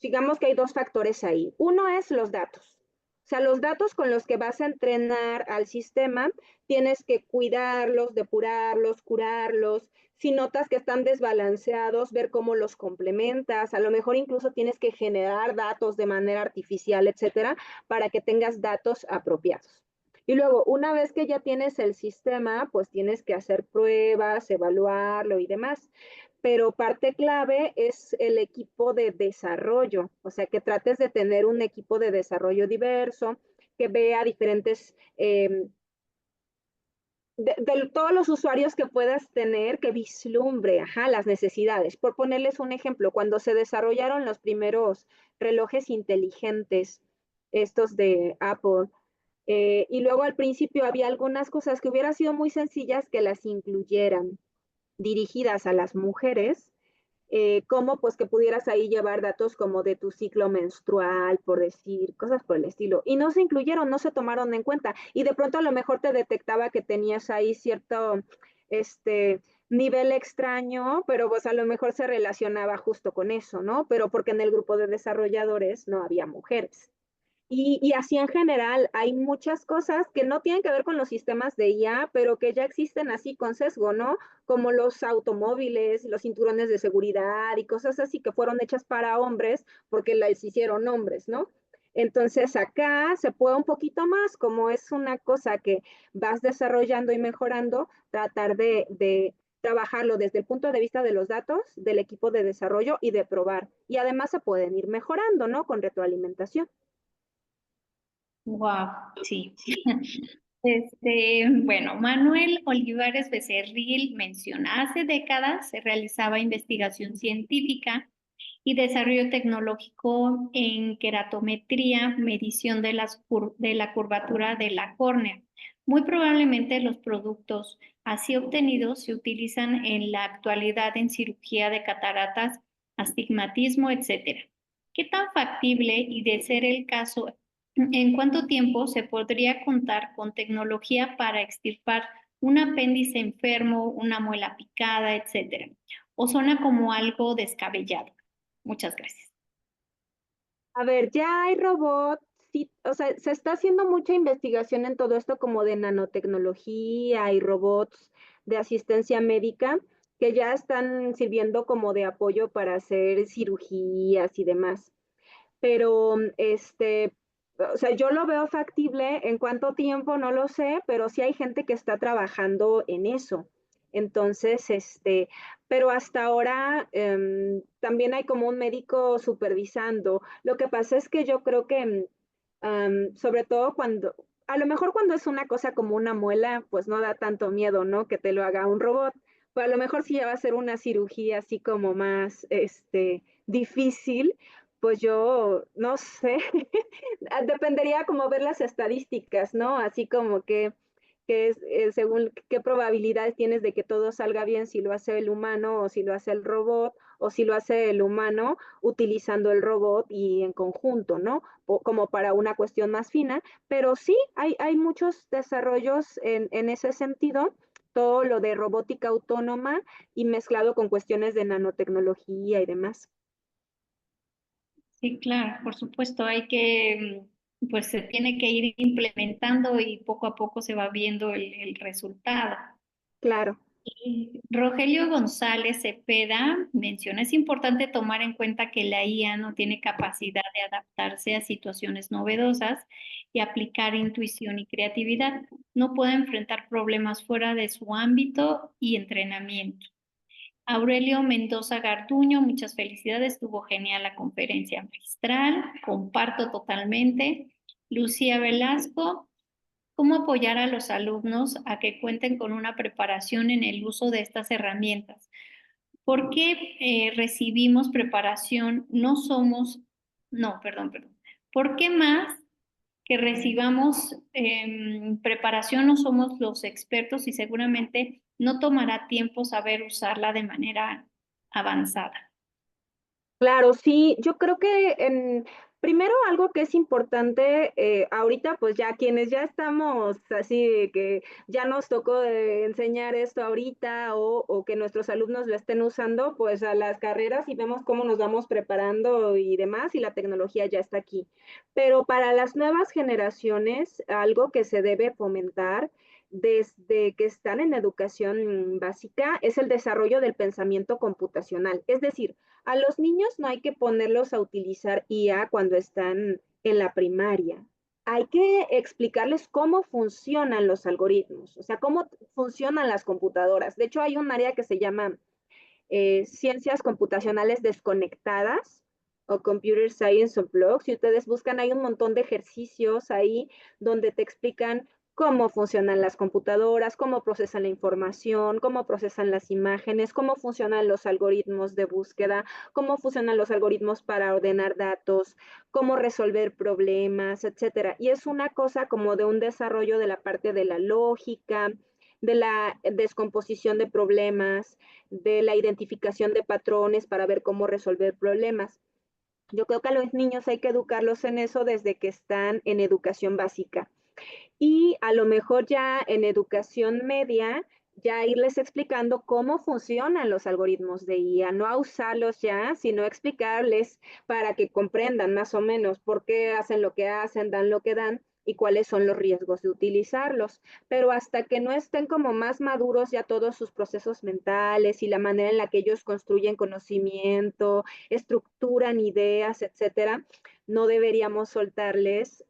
Speaker 2: digamos que hay dos factores ahí. Uno es los datos. O sea, los datos con los que vas a entrenar al sistema, tienes que cuidarlos, depurarlos, curarlos. Si notas que están desbalanceados, ver cómo los complementas. A lo mejor incluso tienes que generar datos de manera artificial, etcétera, para que tengas datos apropiados. Y luego, una vez que ya tienes el sistema, pues tienes que hacer pruebas, evaluarlo y demás. Pero parte clave es el equipo de desarrollo, o sea, que trates de tener un equipo de desarrollo diverso, que vea diferentes de todos los usuarios que puedas tener, que vislumbre, ajá, las necesidades. Por ponerles un ejemplo, cuando se desarrollaron los primeros relojes inteligentes, estos de Apple, y luego al principio había algunas cosas que hubieran sido muy sencillas que las incluyeran, dirigidas a las mujeres, como pues que pudieras ahí llevar datos como de tu ciclo menstrual, por decir, cosas por el estilo. Y no se incluyeron, no se tomaron en cuenta. Y de pronto a lo mejor te detectaba que tenías ahí cierto nivel extraño, pero pues a lo mejor se relacionaba justo con eso, ¿no? Pero porque en el grupo de desarrolladores no había mujeres. Y así en general, hay muchas cosas que no tienen que ver con los sistemas de IA, pero que ya existen así con sesgo, ¿no? Como los automóviles, los cinturones de seguridad y cosas así que fueron hechas para hombres porque las hicieron hombres, ¿no? Entonces acá se puede un poquito más, como es una cosa que vas desarrollando y mejorando, tratar de trabajarlo desde el punto de vista de los datos, del equipo de desarrollo y de probar. Y además se pueden ir mejorando, ¿no? Con retroalimentación.
Speaker 1: Wow, sí. Bueno, Manuel Olivares Becerril menciona: hace décadas se realizaba investigación científica y desarrollo tecnológico en queratometría, medición de la curvatura de la córnea. Muy probablemente los productos así obtenidos se utilizan en la actualidad en cirugía de cataratas, astigmatismo, etcétera. ¿Qué tan factible y de ser el caso, en cuánto tiempo se podría contar con tecnología para extirpar un apéndice enfermo, una muela picada, etcétera? ¿O suena como algo descabellado? Muchas gracias.
Speaker 2: A ver, ya hay robots, sí, o sea, se está haciendo mucha investigación en todo esto como de nanotecnología y robots de asistencia médica que ya están sirviendo como de apoyo para hacer cirugías y demás. Pero o sea, yo lo veo factible. En cuánto tiempo no lo sé, pero sí hay gente que está trabajando en eso. Entonces, pero hasta ahora también hay como un médico supervisando. Lo que pasa es que yo creo que, sobre todo cuando, a lo mejor cuando es una cosa como una muela, pues no da tanto miedo, ¿no? Que te lo haga un robot. Pero a lo mejor si ya va a ser una cirugía así como más, difícil, pues yo no sé, dependería como ver las estadísticas, ¿no? Así como que es según qué probabilidades tienes de que todo salga bien, si lo hace el humano o si lo hace el robot, o si lo hace el humano utilizando el robot y en conjunto, ¿no? O como para una cuestión más fina, pero sí, hay muchos desarrollos en ese sentido, todo lo de robótica autónoma y mezclado con cuestiones de nanotecnología y demás.
Speaker 1: Sí, claro, por supuesto, hay que, pues se tiene que ir implementando y poco a poco se va viendo el resultado.
Speaker 2: Claro.
Speaker 1: Y Rogelio González Cepeda menciona, es importante tomar en cuenta que la IA no tiene capacidad de adaptarse a situaciones novedosas y aplicar intuición y creatividad. No puede enfrentar problemas fuera de su ámbito y entrenamiento. Aurelio Mendoza Garduño, muchas felicidades, estuvo genial la conferencia magistral, comparto totalmente. Lucía Velasco, ¿cómo apoyar a los alumnos a que cuenten con una preparación en el uso de estas herramientas? ¿Por qué recibimos preparación? No somos, no, perdón. ¿Por qué más que recibamos preparación no somos los expertos y seguramente no tomará tiempo saber usarla de manera avanzada?
Speaker 2: Claro, sí, yo creo que primero algo que es importante, ahorita pues ya quienes ya estamos así de que ya nos tocó enseñar esto ahorita o que nuestros alumnos lo estén usando, pues a las carreras y vemos cómo nos vamos preparando y demás y la tecnología ya está aquí. Pero para las nuevas generaciones, algo que se debe fomentar desde que están en educación básica es el desarrollo del pensamiento computacional. Es decir, a los niños no hay que ponerlos a utilizar IA cuando están en la primaria. Hay que explicarles cómo funcionan los algoritmos, o sea, cómo funcionan las computadoras. De hecho, hay un área que se llama ciencias computacionales desconectadas o Computer Science of Blocks. Si ustedes buscan, hay un montón de ejercicios ahí donde te explican cómo funcionan las computadoras, cómo procesan la información, cómo procesan las imágenes, cómo funcionan los algoritmos de búsqueda, cómo funcionan los algoritmos para ordenar datos, cómo resolver problemas, etcétera. Y es una cosa como de un desarrollo de la parte de la lógica, de la descomposición de problemas, de la identificación de patrones para ver cómo resolver problemas. Yo creo que a los niños hay que educarlos en eso desde que están en educación básica. Y a lo mejor ya en educación media, ya irles explicando cómo funcionan los algoritmos de IA, no a usarlos ya, sino explicarles para que comprendan más o menos por qué hacen lo que hacen, dan lo que dan y cuáles son los riesgos de utilizarlos. Pero hasta que no estén como más maduros ya todos sus procesos mentales y la manera en la que ellos construyen conocimiento, estructuran ideas, etcétera, no deberíamos soltarles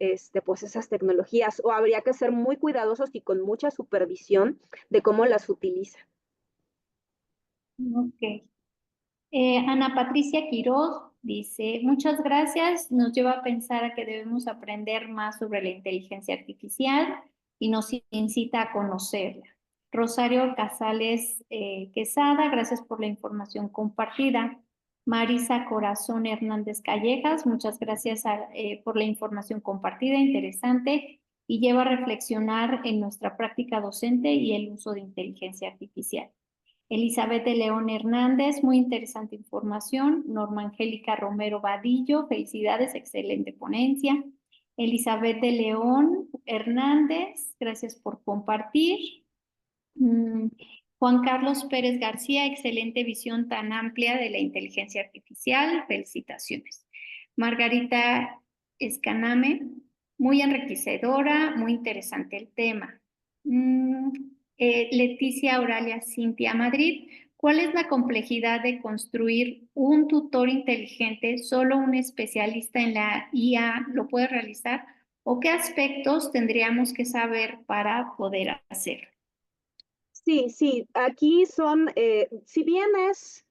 Speaker 2: pues esas tecnologías o habría que ser muy cuidadosos y con mucha supervisión de cómo las utilizan.
Speaker 1: Ok. Ana Patricia Quiroz dice, muchas gracias, nos lleva a pensar a que debemos aprender más sobre la inteligencia artificial y nos incita a conocerla. Rosario Casales Quesada, gracias por la información compartida. Marisa Corazón Hernández Callejas, muchas gracias por la información compartida, interesante. y lleva a reflexionar en nuestra práctica docente y el uso de inteligencia artificial. Elizabeth de León Hernández, muy interesante información. Norma Angélica Romero Vadillo, felicidades, excelente ponencia. Elizabeth de León Hernández, gracias por compartir. Juan Carlos Pérez García, excelente visión tan amplia de la inteligencia artificial, felicitaciones. Margarita Escaname, muy enriquecedora, muy interesante el tema. Leticia Auralia Cintia Madrid, ¿cuál es la complejidad de construir un tutor inteligente? ¿Solo un especialista en la IA lo puede realizar? ¿O qué aspectos tendríamos que saber para poder hacerlo?
Speaker 2: Sí, sí, aquí son, si bien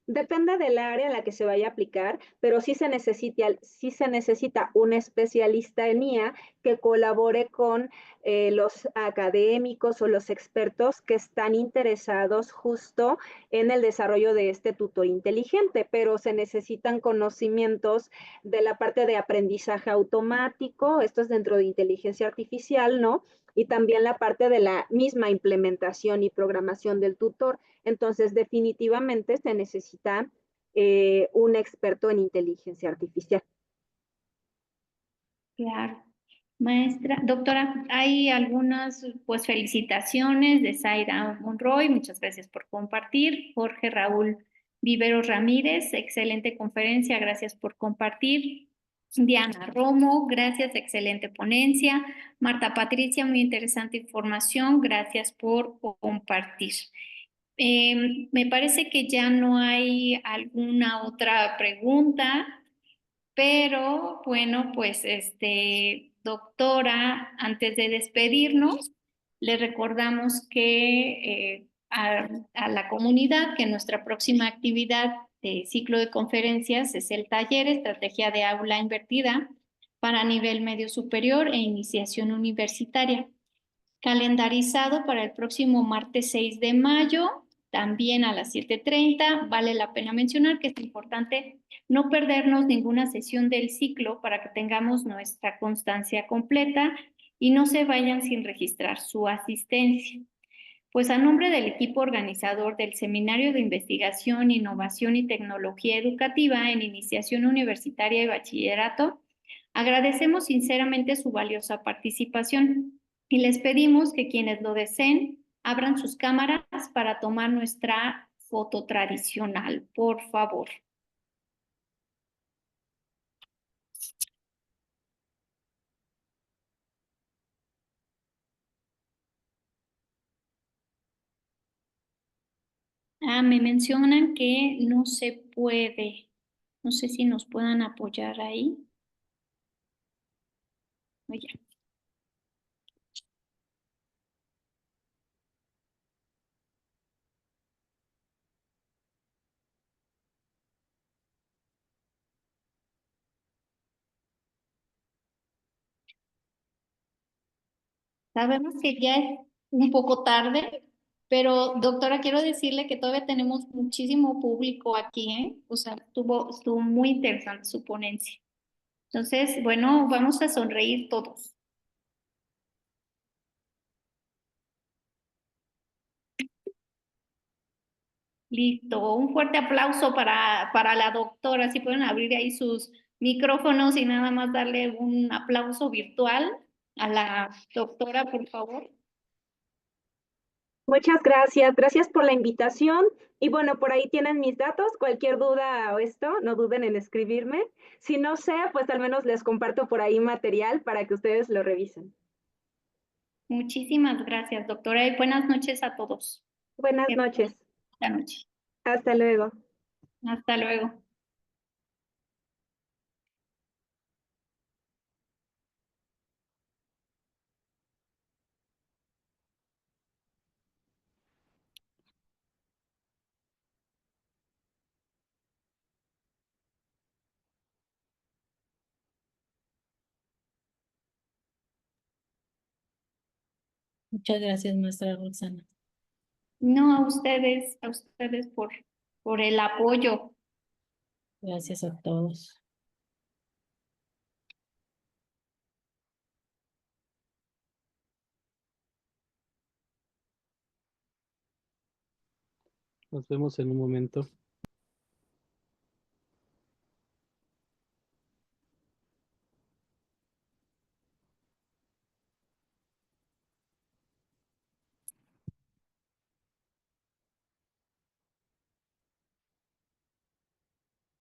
Speaker 2: depende del área en la que se vaya a aplicar, pero sí se necesita un especialista en IA que colabore con los académicos o los expertos que están interesados justo en el desarrollo de este tutor inteligente, pero se necesitan conocimientos de la parte de aprendizaje automático, esto es dentro de inteligencia artificial, ¿no? Y también la parte de la misma implementación y programación del tutor. Entonces, definitivamente se necesita un experto en inteligencia artificial.
Speaker 1: Claro. Maestra, doctora, hay algunas pues felicitaciones de Zaira Monroy, muchas gracias por compartir. Jorge Raúl Vivero Ramírez, excelente conferencia, gracias por compartir. Diana Romo, gracias, excelente ponencia. Marta Patricia, muy interesante información, gracias por compartir. Me parece que ya no hay alguna otra pregunta. Pero bueno, pues doctora, antes de despedirnos, le recordamos que a la comunidad que nuestra próxima actividad de ciclo de conferencias es el taller Estrategia de Aula Invertida para nivel medio superior e iniciación universitaria, calendarizado para el próximo martes 6 de mayo, también a las 7:30. Vale la pena mencionar que es importante no perdernos ninguna sesión del ciclo para que tengamos nuestra constancia completa y no se vayan sin registrar su asistencia. Pues a nombre del equipo organizador del Seminario de Investigación, Innovación y Tecnología Educativa en Iniciación Universitaria y Bachillerato, agradecemos sinceramente su valiosa participación y les pedimos que quienes lo deseen abran sus cámaras para tomar nuestra foto tradicional, por favor. Me mencionan que no se puede. No sé si nos puedan apoyar ahí. Oye. Sabemos que ya es un poco tarde, pero doctora, quiero decirle que todavía tenemos muchísimo público aquí, ¿eh? O sea, estuvo muy interesante su ponencia. Entonces, bueno, vamos a sonreír todos. Listo, un fuerte aplauso para la doctora. Si pueden abrir ahí sus micrófonos y nada más darle un aplauso virtual a la doctora, por favor.
Speaker 2: Muchas gracias, gracias por la invitación. Y bueno, por ahí tienen mis datos. Cualquier duda o esto, no duden en escribirme. Si no sé, pues al menos les comparto por ahí material para que ustedes lo revisen.
Speaker 1: Muchísimas gracias, doctora, y buenas noches a todos.
Speaker 2: Buenas noches.
Speaker 1: Buenas noches.
Speaker 2: Hasta luego.
Speaker 1: Hasta luego.
Speaker 3: Muchas gracias, maestra Roxana.
Speaker 1: No, a ustedes por el apoyo.
Speaker 3: Gracias a todos.
Speaker 4: Nos vemos en un momento.